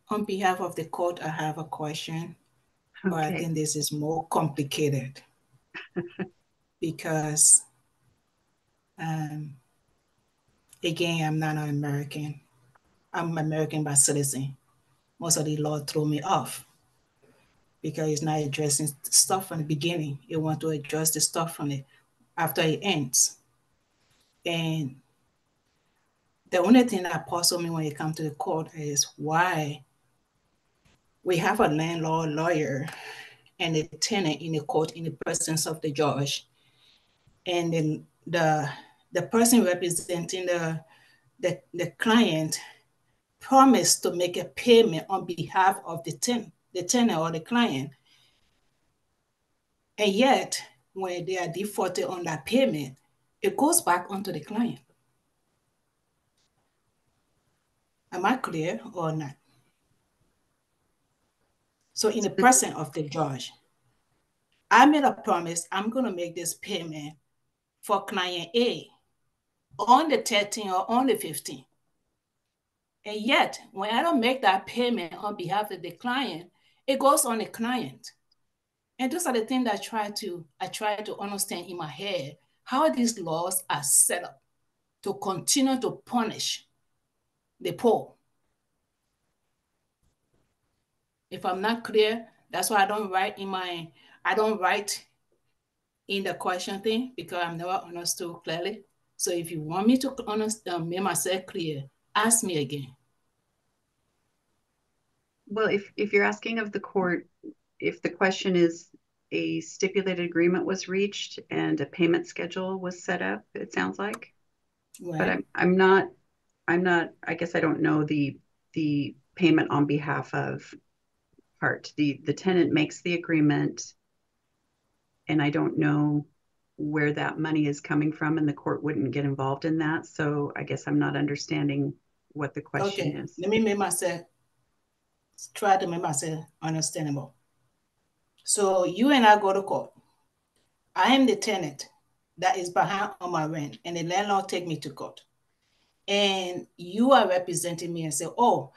On behalf of the court, I have a question. But I Okay. think this is more complicated because, again, I'm not an American. I'm American by citizen. Most of the law threw me off because it's not addressing stuff from the beginning. It want to address the stuff from it after it ends. And the only thing that puzzles me when it comes to the court is why we have a landlord lawyer and a tenant in the court in the presence of the judge, and then the person representing the client promised to make a payment on behalf of the tenant or the client, and yet when they are defaulted on that payment, it goes back onto the client. Am I clear or not? So in the presence of the judge, I made a promise, I'm going to make this payment for client A on the 13th or on the 15th. And yet, when I don't make that payment on behalf of the client, it goes on the client. And those are the things that I try to understand in my head, how these laws are set up to continue to punish the poor. If I'm not clear, that's why I don't write in the question thing, because I'm never understood clearly. So if you want me to make myself clear, ask me again. Well, if you're asking of the court, if the question is a stipulated agreement was reached and a payment schedule was set up, it sounds like. Right. But I'm not, I guess I don't know the payment on behalf of part. The tenant makes the agreement, and I don't know where that money is coming from, and the court wouldn't get involved in that. So I guess I'm not understanding what the question is. Let me try to make myself understandable. So you and I go to court. I am the tenant that is behind on my rent, and the landlord take me to court. And you are representing me and say, oh,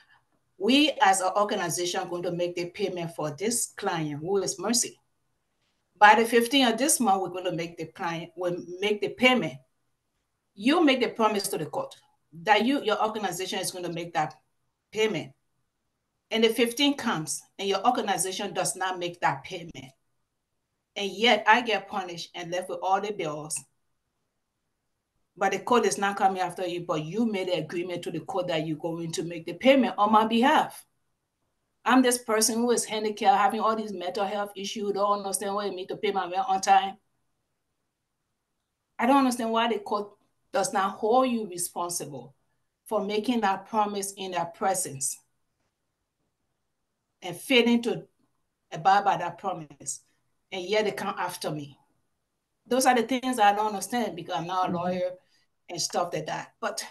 we as an organization are going to make the payment for this client who is Mercy. By the 15th of this month, we're going to make the payment. You make the promise to the court that your organization is going to make that payment. And the 15th comes and your organization does not make that payment. And yet I get punished and left with all the bills. But the court is not coming after you, but you made an agreement to the court that you're going to make the payment on my behalf. I'm this person who is handicapped, having all these mental health issues, don't understand what it means to pay my rent on time. I don't understand why the court does not hold you responsible for making that promise in their presence and failing to abide by that promise. And yet they come after me. Those are the things I don't understand because I'm not a lawyer and stuff like that. But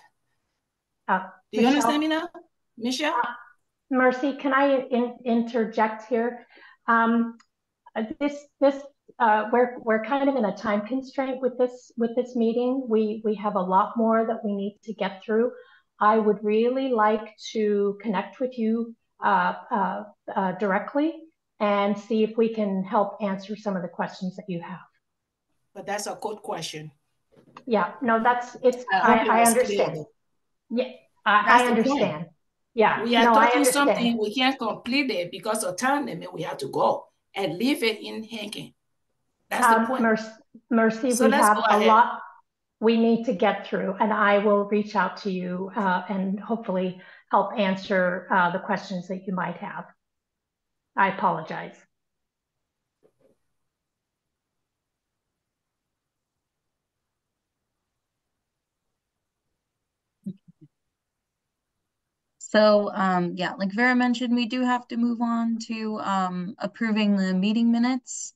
do you Michelle, understand me now, Michelle? Mercy, can I interject here? We're kind of in a time constraint with this meeting. We have a lot more that we need to get through. I would really like to connect with you directly and see if we can help answer some of the questions that you have. But that's a good question. Yeah, no, I understand. Clear, yeah, I understand. Yeah, we are no, talking something we can't complete it because of time limit. We have to go and leave it in hanging. That's the point. Mercy, so we let's have go a ahead. lot we need to get through, and I will reach out to you and hopefully help answer the questions that you might have. I apologize. So yeah, like Vera mentioned, we do have to move on to approving the meeting minutes.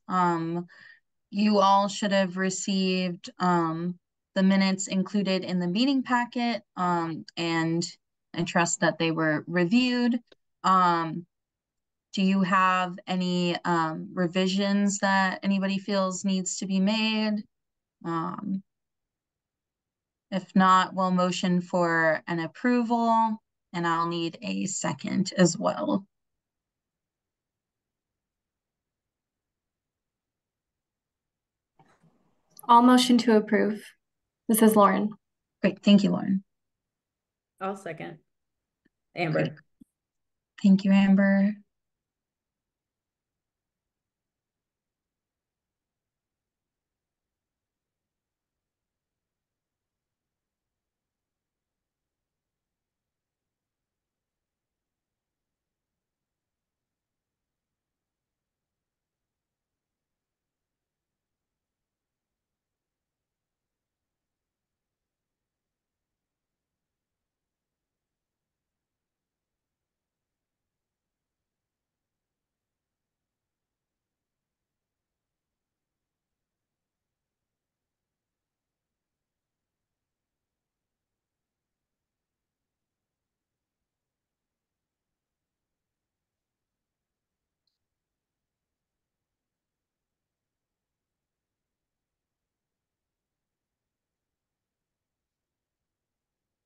You all should have received the minutes included in the meeting packet, and I trust that they were reviewed. Do you have any revisions that anybody feels needs to be made? If not, we'll motion for an approval, and I'll need a second as well. I'll motion to approve. This is Lauren. Great, thank you, Lauren. I'll second. Amber. Great. Thank you, Amber.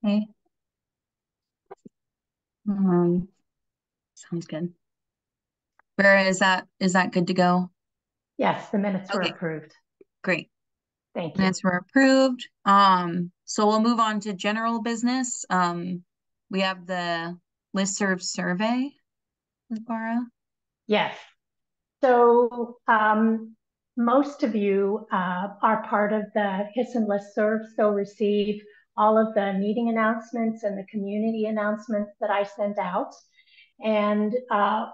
Okay. Sounds good. Vera, is that good to go? Yes, the minutes were Okay. approved. Great. Thank you. Minutes were approved. So we'll move on to general business. We have the listserv survey, Laura. Yes. So most of you are part of the HSSN listserv, so receive all of the meeting announcements and the community announcements that I send out. And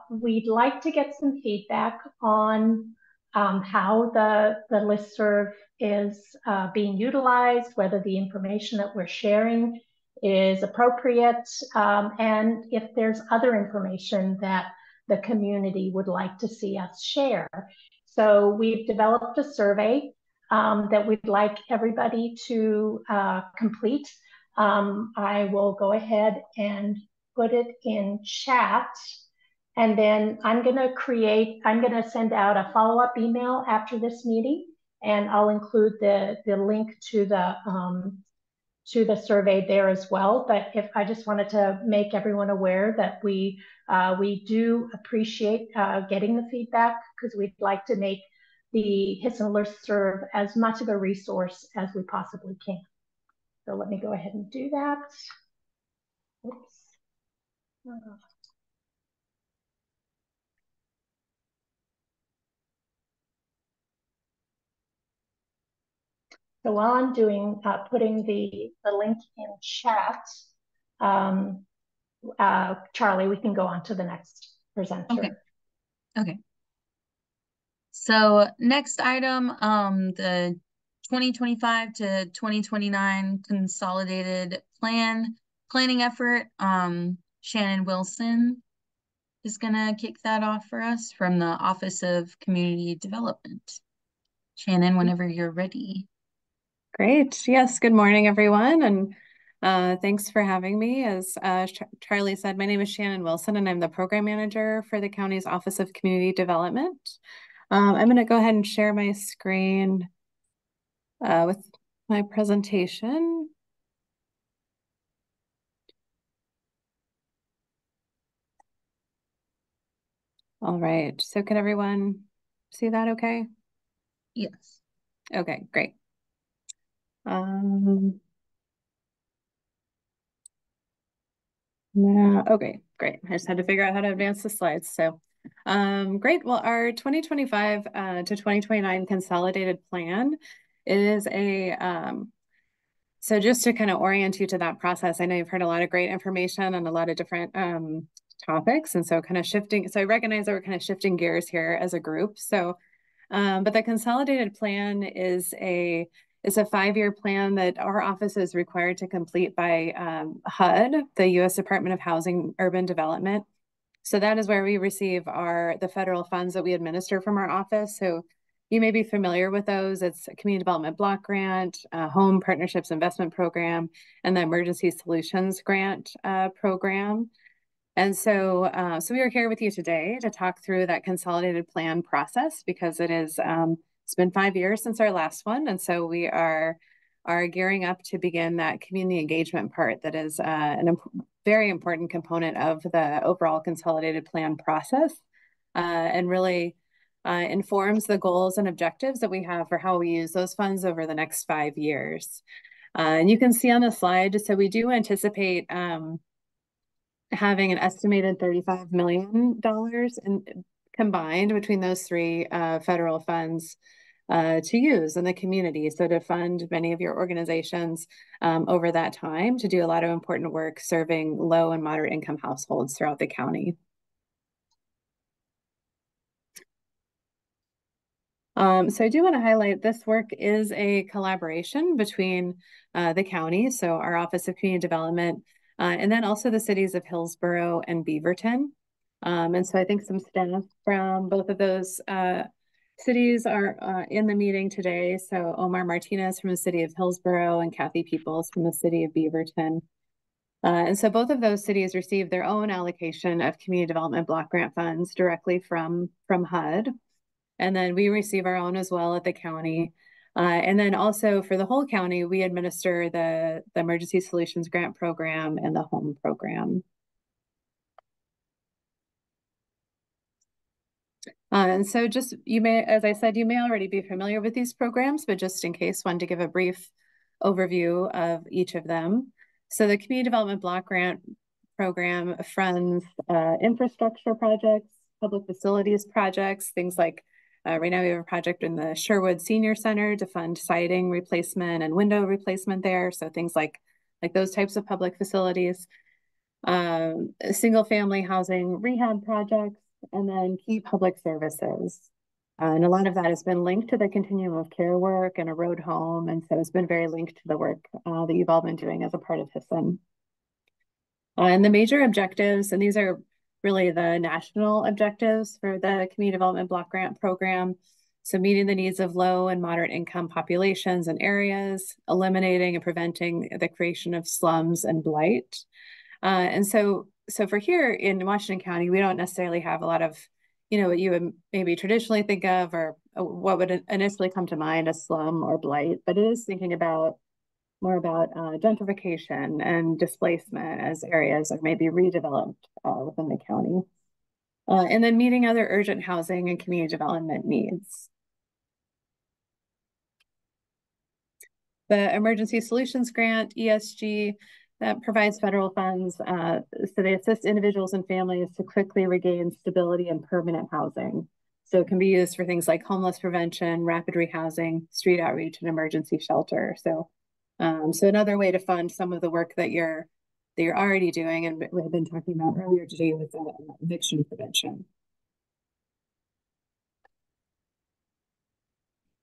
we'd like to get some feedback on how the listserv is being utilized, whether the information that we're sharing is appropriate, and if there's other information that the community would like to see us share. So we've developed a survey that we'd like everybody to complete. I will go ahead and put it in chat. And then I'm going to send out a follow-up email after this meeting, and I'll include the link to the survey there as well. But if I just wanted to make everyone aware that we do appreciate getting the feedback, because we'd like to make the HSSN listserv as much of a resource as we possibly can. So let me go ahead and do that. Oops. So while I'm doing putting the link in chat, Charlie, we can go on to the next presenter. Okay. So next item, the 2025 to 2029 consolidated planning effort. Shannon Wilson is gonna kick that off for us from the Office of Community Development. Shannon, whenever you're ready. Great. Yes. Good morning, everyone. And thanks for having me. As Charlie said, my name is Shannon Wilson, and I'm the program manager for the county's Office of Community Development. I'm going to go ahead and share my screen with my presentation. All right. So can everyone see that okay? Yes. Okay, great. Yeah, okay, great. I just had to figure out how to advance the slides. So great. Well, our 2025 to 2029 consolidated plan is so just to kind of orient you to that process, I know you've heard a lot of great information on a lot of different topics. And so kind of shifting, so I recognize that we're kind of shifting gears here as a group. So, but the consolidated plan is a 5-year plan that our office is required to complete by HUD, the U.S. Department of Housing Urban Development. So that is where we receive the federal funds that we administer from our office. So you may be familiar with those. It's a Community Development Block Grant, Home Partnerships Investment Program, and the Emergency Solutions Grant Program. And so, so we are here with you today to talk through that consolidated plan process, because it's been 5 years since our last one. And so we are gearing up to begin that community engagement part that is a very important component of the overall consolidated plan process. And really, informs the goals and objectives that we have for how we use those funds over the next 5 years. And you can see on the slide, so we do anticipate having an estimated $35 million combined between those three federal funds to use in the community. So to fund many of your organizations over that time to do a lot of important work serving low and moderate income households throughout the county. So I do want to highlight this work is a collaboration between the county, so our Office of Community Development, and then also the cities of Hillsborough and Beaverton. And so I think some staff from both of those cities are in the meeting today. So Omar Martinez from the city of Hillsborough and Kathy Peoples from the city of Beaverton. And so both of those cities receive their own allocation of community development block grant funds directly from HUD. And then we receive our own as well at the county. And then also for the whole county, we administer the Emergency Solutions Grant Program and the Home Program. And so just, you may, as I said, you may already be familiar with these programs, but just in case, wanted to give a brief overview of each of them. So the Community Development Block Grant Program funds infrastructure projects, public facilities projects, things like right now we have a project in the Sherwood Senior Center to fund siding replacement and window replacement there. So things like those types of public facilities, single family housing rehab projects, and then key public services. And a lot of that has been linked to the continuum of care work and a road home. And so it's been very linked to the work that you've all been doing as a part of HSSN. And the major objectives, and these are really the national objectives for the Community Development Block Grant Program. So meeting the needs of low and moderate income populations and areas, eliminating and preventing the creation of slums and blight. And so for here in Washington County, we don't necessarily have a lot of, what you would maybe traditionally think of or what would initially come to mind as slum or blight, but it is thinking more about gentrification and displacement as areas are maybe redeveloped within the county. And then meeting other urgent housing and community development needs. The Emergency Solutions Grant, ESG, that provides federal funds. So they assist individuals and families to quickly regain stability and permanent housing. So it can be used for things like homeless prevention, rapid rehousing, street outreach, and emergency shelter. So another way to fund some of the work that you're already doing and we have been talking about earlier today with eviction prevention.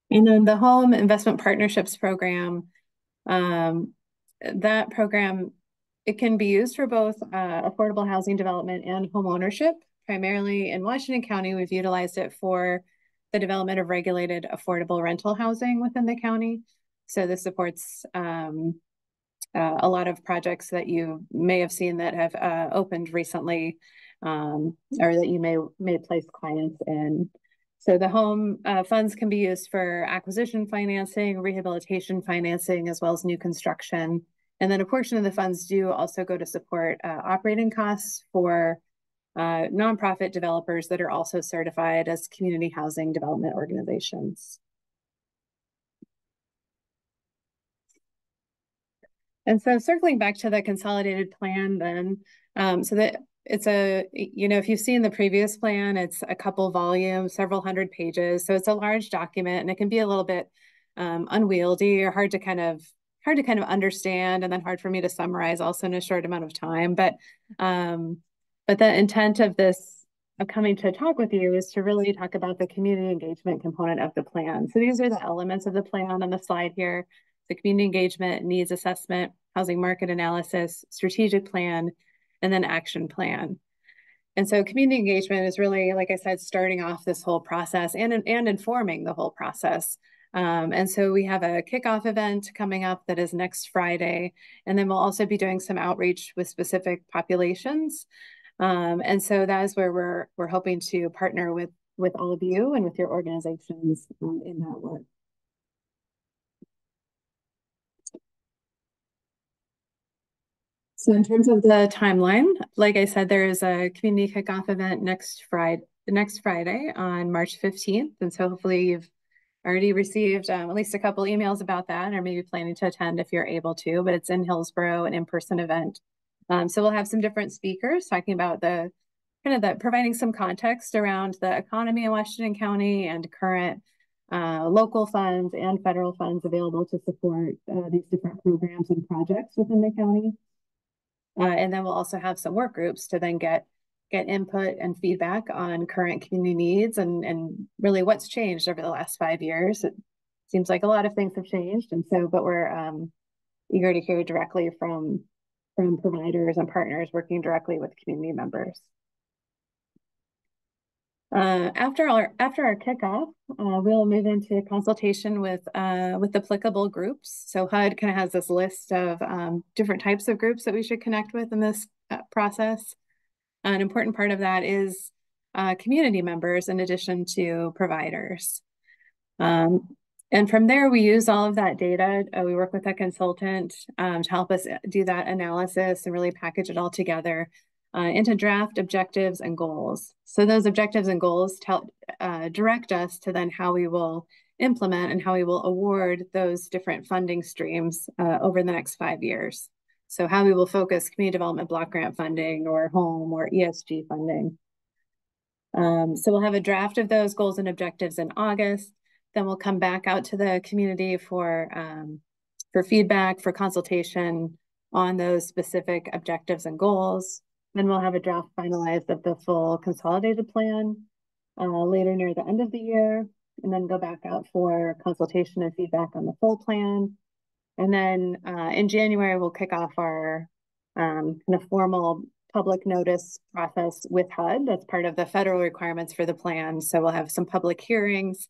And then the Home Investment Partnerships Program, that program, it can be used for both affordable housing development and home ownership. Primarily in Washington County, we've utilized it for the development of regulated affordable rental housing within the county. So this supports a lot of projects that you may have seen that have opened recently or that you may place clients in. So the home funds can be used for acquisition financing, rehabilitation financing, as well as new construction. And then a portion of the funds do also go to support operating costs for nonprofit developers that are also certified as community housing development organizations. And so circling back to the consolidated plan then, so that it's if you've seen the previous plan, it's a couple volumes, several hundred pages. So it's a large document and it can be a little bit unwieldy or hard to kind of understand, and then hard for me to summarize also in a short amount of time. But the intent of coming to talk with you is to really talk about the community engagement component of the plan. So these are the elements of the plan on the slide here: the community engagement, needs assessment, housing market analysis, strategic plan, and then action plan. And so community engagement is really, like I said, starting off this whole process and informing the whole process. And so we have a kickoff event coming up that is next Friday. And then we'll also be doing some outreach with specific populations. And so that is where we're hoping to partner with all of you and with your organizations in that work. So in terms of the timeline, like I said, there is a community kickoff event next Friday, next Friday on March 15th. And so hopefully you've already received at least a couple emails about that, or maybe planning to attend if you're able to, but it's in Hillsborough, an in-person event. So we'll have some different speakers talking about the providing some context around the economy in Washington County and current local funds and federal funds available to support these different programs and projects within the county. And then we'll also have some work groups to then get input and feedback on current community needs and really what's changed over the last 5 years. It seems like a lot of things have changed, and so, but we're eager to hear directly from providers and partners working directly with community members. After our kickoff, we'll move into consultation with applicable groups. So HUD kind of has this list of different types of groups that we should connect with in this process. An important part of that is community members in addition to providers. And from there, we use all of that data. We work with a consultant to help us do that analysis and really package it all together into draft objectives and goals. So those objectives and goals direct us to then how we will implement and how we will award those different funding streams over the next 5 years. So how we will focus community development block grant funding or home or ESG funding. So we'll have a draft of those goals and objectives in August. Then we'll come back out to the community for feedback, for consultation on those specific objectives and goals. Then we'll have a draft finalized of the full consolidated plan later near the end of the year, and then go back out for consultation and feedback on the full plan. And then in January, we'll kick off our kind of formal public notice process with HUD. That's part of the federal requirements for the plan. So we'll have some public hearings,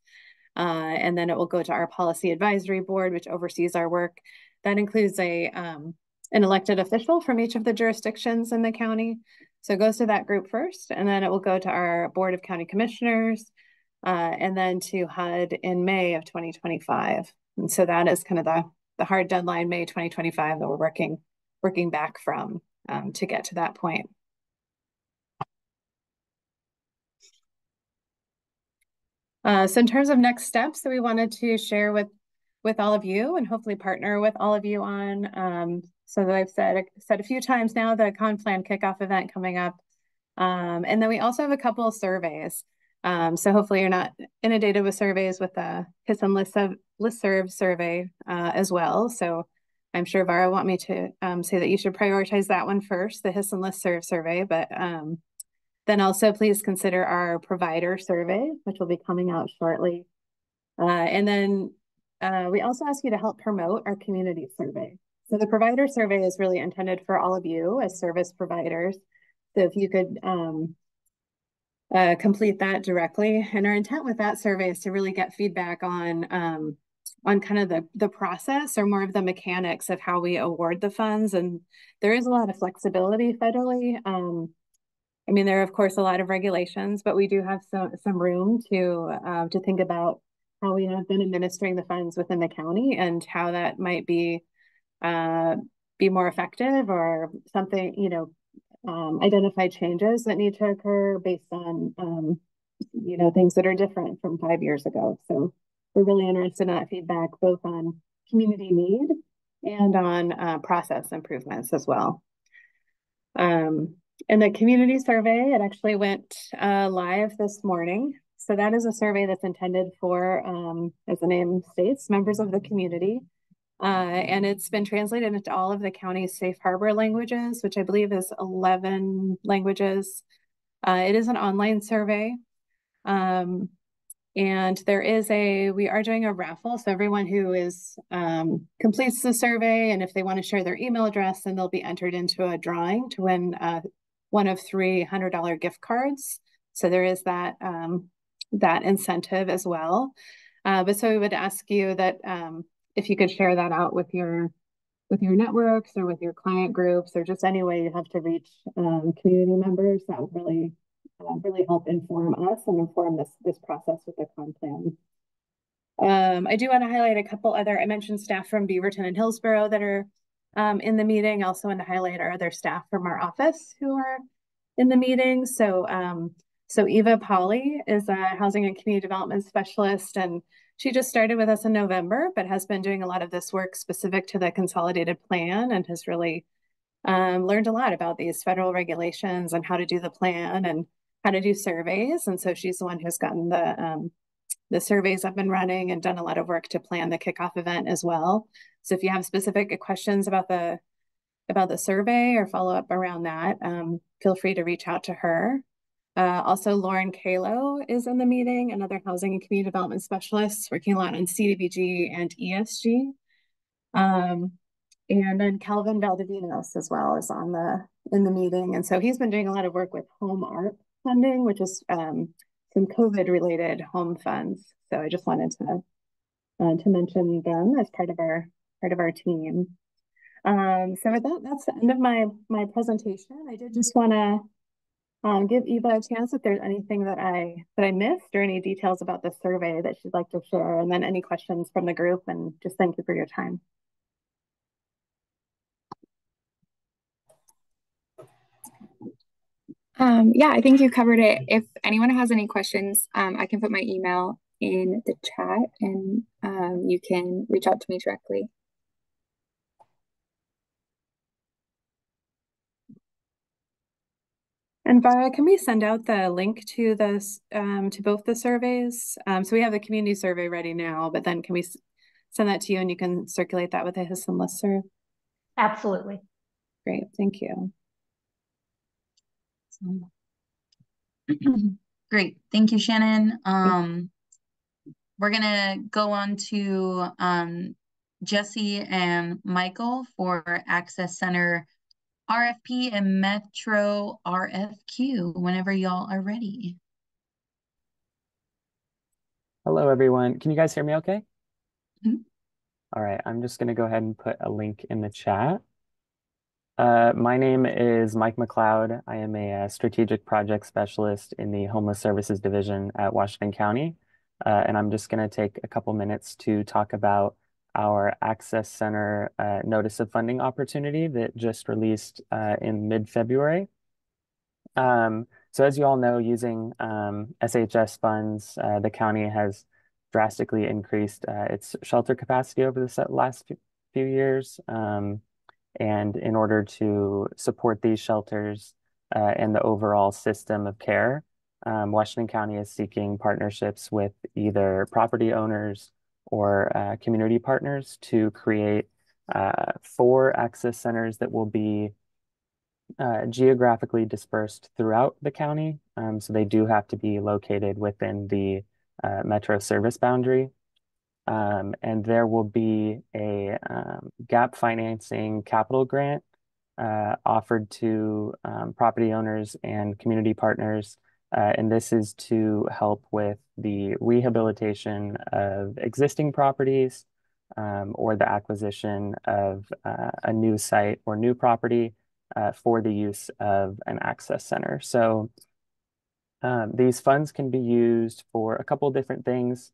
and then it will go to our policy advisory board, which oversees our work. That includes an elected official from each of the jurisdictions in the county. So it goes to that group first, and then it will go to our Board of County Commissioners, and then to HUD in May of 2025. And so that is kind of the hard deadline, May 2025, that we're working back from to get to that point. So in terms of next steps that we wanted to share with all of you and hopefully partner with all of you on, so that I've said a few times now, the Con-Plan kickoff event coming up. And then we also have a couple of surveys. So hopefully you're not inundated with surveys with the HSSN listserv survey as well. So I'm sure Vara want me to say that you should prioritize that one first, the HSSN listserv survey, but then also please consider our provider survey, which will be coming out shortly. And then we also ask you to help promote our community survey. So the provider survey is really intended for all of you as service providers. So if you could complete that directly. And our intent with that survey is to really get feedback on kind of the process or more of the mechanics of how we award the funds. And there is a lot of flexibility federally. I mean, there are, of course, a lot of regulations, but we do have some room to think about how we have been administering the funds within the county and how that might be more effective or something, identify changes that need to occur based on, things that are different from 5 years ago. So we're really interested in that feedback, both on community need and on process improvements as well. And the community survey, it actually went live this morning. So that is a survey that's intended for, as the name states, members of the community. And it's been translated into all of the county's safe harbor languages, which I believe is 11 languages. It is an online survey. And we are doing a raffle. So everyone who completes the survey, and if they want to share their email address, then they'll be entered into a drawing to win one of three $100 gift cards. So there is that incentive as well. But so we would ask you that if you could share that out with your networks or with your client groups, or just any way you have to reach community members, that would really help inform us and inform this process with the Con-Plan. I do want to highlight a couple other, I mentioned staff from Beaverton and Hillsborough that are in the meeting. I also want to highlight our other staff from our office who are in the meeting. So So Eva Polly is a housing and community development specialist, and she just started with us in November, but has been doing a lot of this work specific to the consolidated plan and has really learned a lot about these federal regulations and how to do the plan and how to do surveys. And so she's the one who's gotten the surveys up and running and done a lot of work to plan the kickoff event as well. So if you have specific questions about the survey or follow up around that, feel free to reach out to her. Also, Lauren Kalo is in the meeting, another housing and community development specialist working a lot on CDBG and ESG. And then Calvin Valdivinos as well is in the meeting. And so he's been doing a lot of work with home art funding, which is some COVID related home funds. So I just wanted to mention them as part of our team. So with that, that's the end of my presentation. I did just want to give Eva a chance if there's anything that I missed or any details about the survey that she'd like to share, and then any questions from the group, and just thank you for your time. Yeah, I think you covered it. If anyone has any questions, I can put my email in the chat and you can reach out to me directly. And Vara, can we send out the link to this to both the surveys? So we have the community survey ready now, but then can we send that to you and you can circulate that with the HSSN listserv? Absolutely. Great, thank you. Great, thank you, Shannon. We're gonna go on to Jesse and Michael for Access Center RFP and Metro RFQ whenever y'all are ready. Hello, everyone. Can you guys hear me okay? Mm-hmm. All right, I'm just going to go ahead and put a link in the chat. My name is Mike McLeod. I am a strategic project specialist in the Homeless Services Division at Washington County. And I'm just going to take a couple minutes to talk about our Access Center Notice of Funding opportunity that just released in mid-February. So as you all know, using SHS funds, the county has drastically increased its shelter capacity over the last few years. And in order to support these shelters and the overall system of care, Washington County is seeking partnerships with either property owners or community partners to create 4 access centers that will be geographically dispersed throughout the county. So they do have to be located within the metro service boundary. And there will be a gap financing capital grant offered to property owners and community partners. And this is to help with the rehabilitation of existing properties or the acquisition of a new site or new property for the use of an access center. So these funds can be used for a couple different things.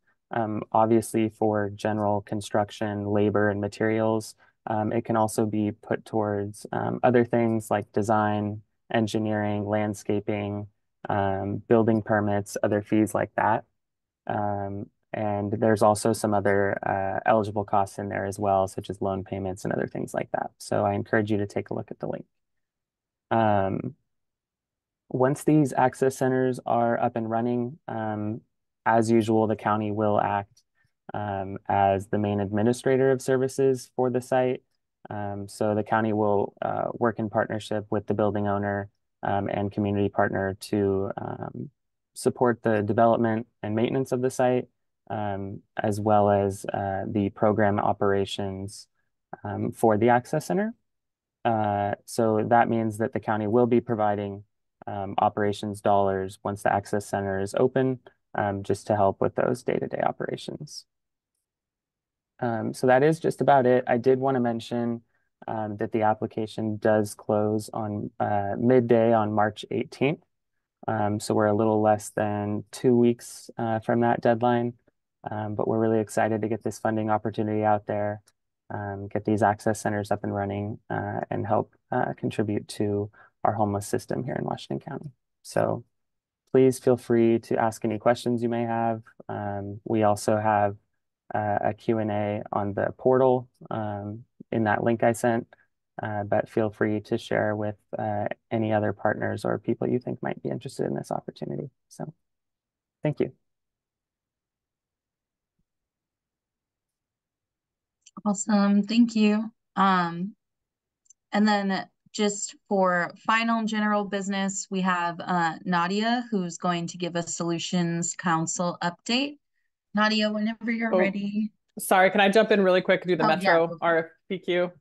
Obviously for general construction, labor, and materials. It can also be put towards other things like design, engineering, landscaping, building permits, other fees like that. And there's also some other eligible costs in there as well, such as loan payments and other things like that. So I encourage you to take a look at the link. Once these access centers are up and running, as usual, the county will act as the main administrator of services for the site. So the county will work in partnership with the building owner and community partner to support the development and maintenance of the site, as well as the program operations for the access center. So that means that the county will be providing operations dollars once the access center is open, just to help with those day-to-day operations. So that is just about it. I did want to mention that the application does close on midday on March 18th. So we're a little less than 2 weeks from that deadline, but we're really excited to get this funding opportunity out there, get these access centers up and running, and help contribute to our homeless system here in Washington County. So please feel free to ask any questions you may have. We also have a Q&A on the portal in that link I sent, but feel free to share with any other partners or people you think might be interested in this opportunity. So thank you. Awesome, thank you. And then just for final general business, we have Nadia, who's going to give a Solutions Council update. Nadia, whenever you're ready. Sorry, can I jump in really quick and do the Metro yeah. RFPQ?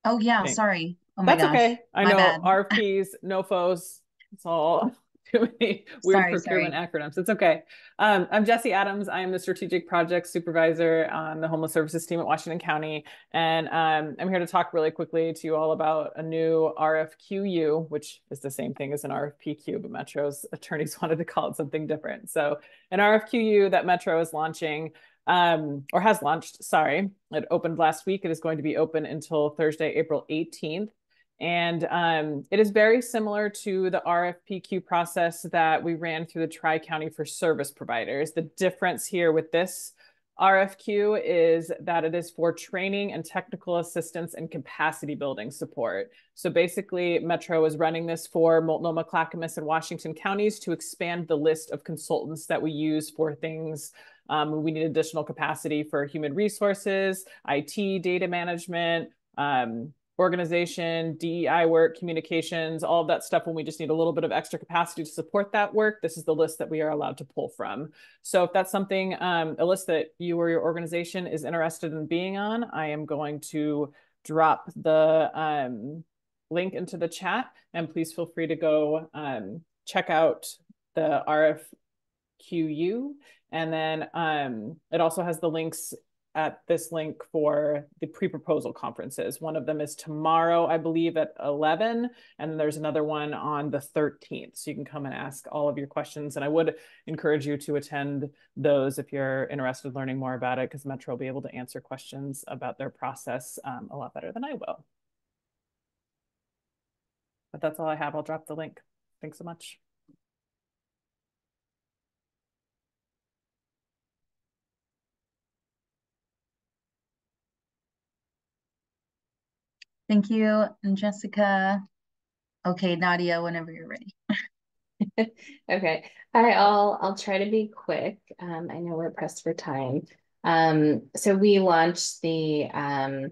Oh yeah, Thanks. sorry. Oh my That's gosh. okay. I My know bad. RFPs, NOFOs, it's all too many weird procurement acronyms. It's okay. I'm Jessie Adams. I am the Strategic Projects Supervisor on the Homeless Services team at Washington County. And I'm here to talk really quickly to you all about a new RFQU, which is the same thing as an RFPQ, but Metro's attorneys wanted to call it something different. So an RFQU that Metro is launching, or has launched, sorry. It opened last week. It is going to be open until Thursday, April 18th. And it is very similar to the RFPQ process that we ran through the Tri-County for service providers. The difference here with this RFQ is that it is for training and technical assistance and capacity building support. So basically, Metro is running this for Multnomah, Clackamas, and Washington counties to expand the list of consultants that we use for things. We need additional capacity for human resources, IT, data management, organization, DEI work, communications, all of that stuff when we just need a little bit of extra capacity to support that work. This is the list that we are allowed to pull from. So if that's something, a list that you or your organization is interested in being on, I am going to drop the link into the chat, and please feel free to go check out the RFQU. And then it also has the links at this link for the pre-proposal conferences. One of them is tomorrow, I believe, at 11, and then there's another one on the 13th. So you can come and ask all of your questions. And I would encourage you to attend those if you're interested in learning more about it, because Metro will be able to answer questions about their process a lot better than I will. But that's all I have. I'll drop the link. Thanks so much. Thank you, and Jessica. Okay, Nadia, whenever you're ready. Okay. Hi, I'll try to be quick. I know we're pressed for time. So we launched the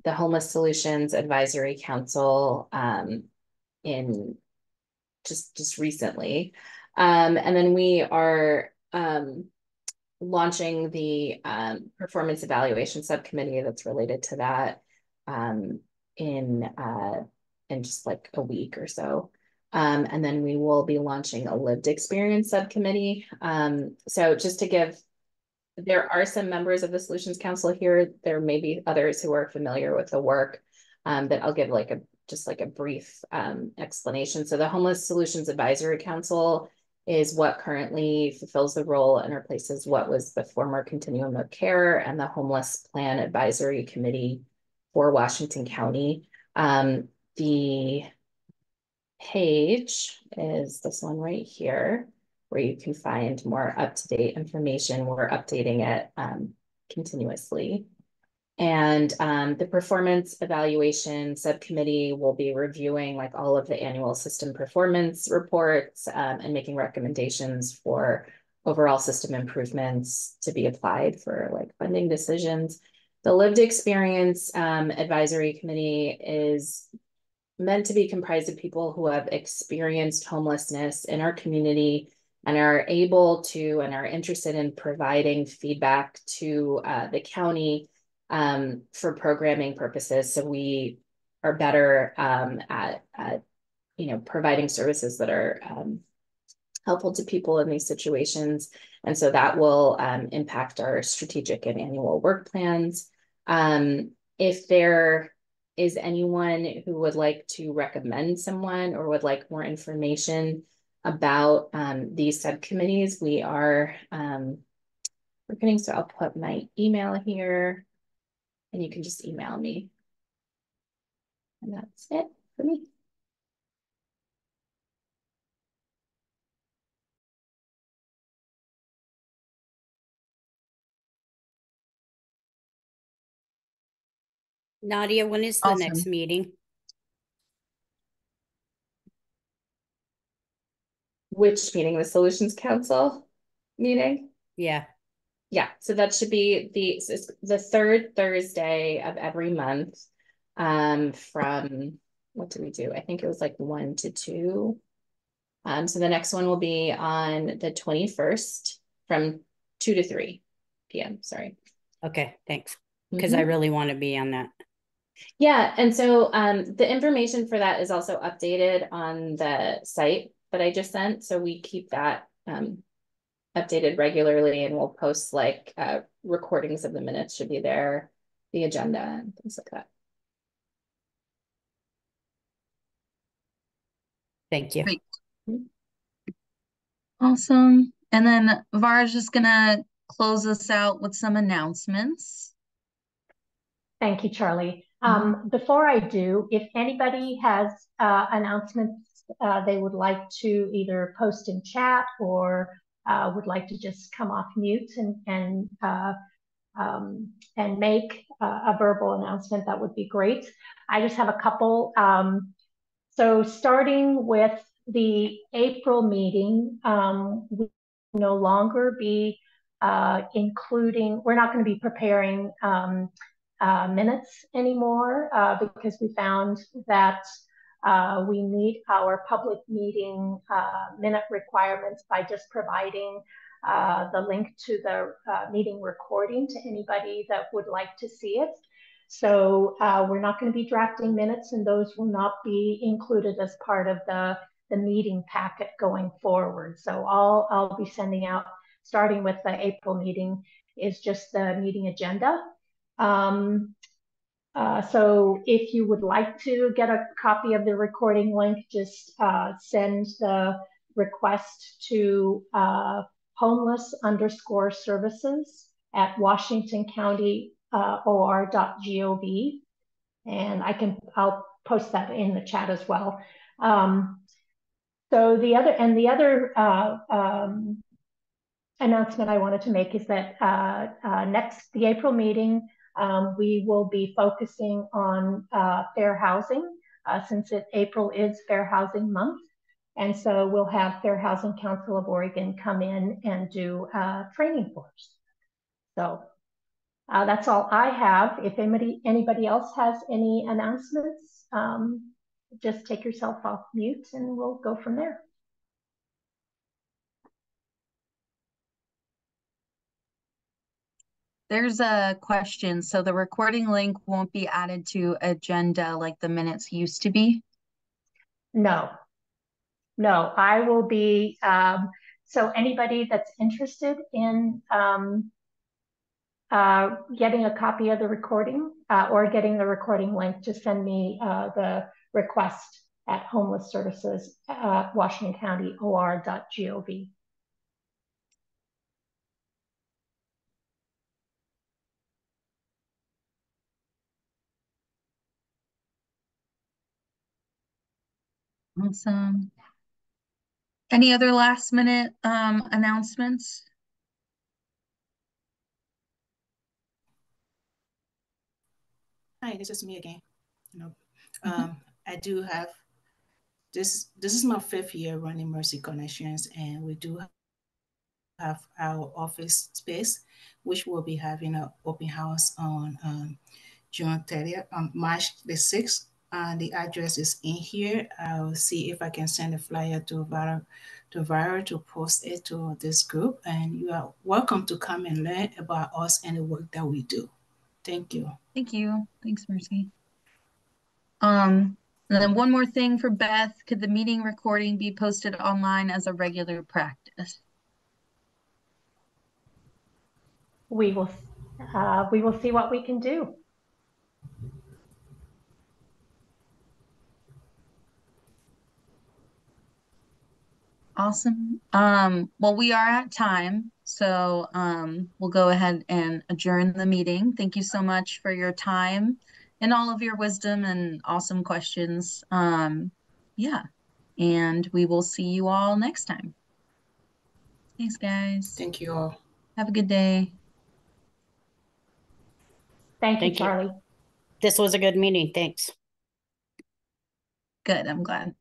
Homeless Solutions Advisory Council in just recently. And then we are launching the performance evaluation subcommittee that's related to that in just like a week or so. And then we will be launching a lived experience subcommittee. So just to give, there are some members of the Solutions Council here. There may be others who are familiar with the work, but I'll give like a brief explanation. So the Homeless Solutions Advisory Council is what currently fulfills the role and replaces what was the former Continuum of Care and the Homeless Plan Advisory Committee for Washington County. The page is this one right here, where you can find more up-to-date information. We're updating it continuously. And the performance evaluation subcommittee will be reviewing like all of the annual system performance reports and making recommendations for overall system improvements to be applied for like funding decisions. The lived experience advisory committee is meant to be comprised of people who have experienced homelessness in our community and are able to and are interested in providing feedback to the county for programming purposes. So we are better at providing services that are helpful to people in these situations. And so that will impact our strategic and annual work plans. If there is anyone who would like to recommend someone or would like more information about these subcommittees, we are recruiting. So I'll put my email here and you can just email me. And that's it for me. Nadia, when is the next meeting? Which meeting? The Solutions Council meeting? Yeah. Yeah, so that should be the third Thursday of every month. From what did we do? I think it was like 1 to 2. So the next one will be on the 21st from 2 to 3 p.m. Sorry. Okay, thanks. Because I really want to be on that. Yeah, and so the information for that is also updated on the site that I just sent. So we keep that updated regularly, and we'll post like recordings of the minutes should be there, the agenda and things like that. Thank you. Great. Awesome. And then Vara's just gonna close us out with some announcements. Thank you, Charlie. Before I do, if anybody has announcements they would like to either post in chat or would like to just come off mute and make a verbal announcement, that would be great. I just have a couple. So starting with the April meeting, we will no longer be including, we're not going to be preparing minutes anymore because we found that we meet our public meeting minute requirements by just providing the link to the meeting recording to anybody that would like to see it. So we're not going to be drafting minutes, and those will not be included as part of the meeting packet going forward. So all I'll be sending out, starting with the April meeting, is just the meeting agenda. So if you would like to get a copy of the recording link, just send the request to homelessservices@washingtoncounty.or.gov, and I'll post that in the chat as well. So the other announcement I wanted to make is that the April meeting, we will be focusing on fair housing since April is Fair Housing Month. And so we'll have Fair Housing Council of Oregon come in and do training for us. So that's all I have. If anybody else has any announcements, just take yourself off mute and we'll go from there. There's a question. So the recording link won't be added to agenda like the minutes used to be? No, I will be, so anybody that's interested in getting a copy of the recording or getting the recording link, just send me the request at homelessservices@washingtoncounty.or.gov. Awesome. Any other last minute announcements? Hi, this is me again. I do have this is my 5th year running Mercy Connections, and we do have our office space, which will be having an open house on June 30th, March the 6th. The address is in here. I'll see if I can send a flyer to Vara to post it to this group. And you are welcome to come and learn about us and the work that we do. Thank you. Thank you. Thanks, Mercy. And then one more thing for Beth. Could the meeting recording be posted online as a regular practice? We will see what we can do. Awesome. Well, we are at time, so we'll go ahead and adjourn the meeting. Thank you so much for your time and all of your wisdom and awesome questions. Yeah, and we will see you all next time. Thanks, guys. Thank you all. Have a good day. Thank you, Charlie. this was a good meeting. Thanks. Good, I'm glad.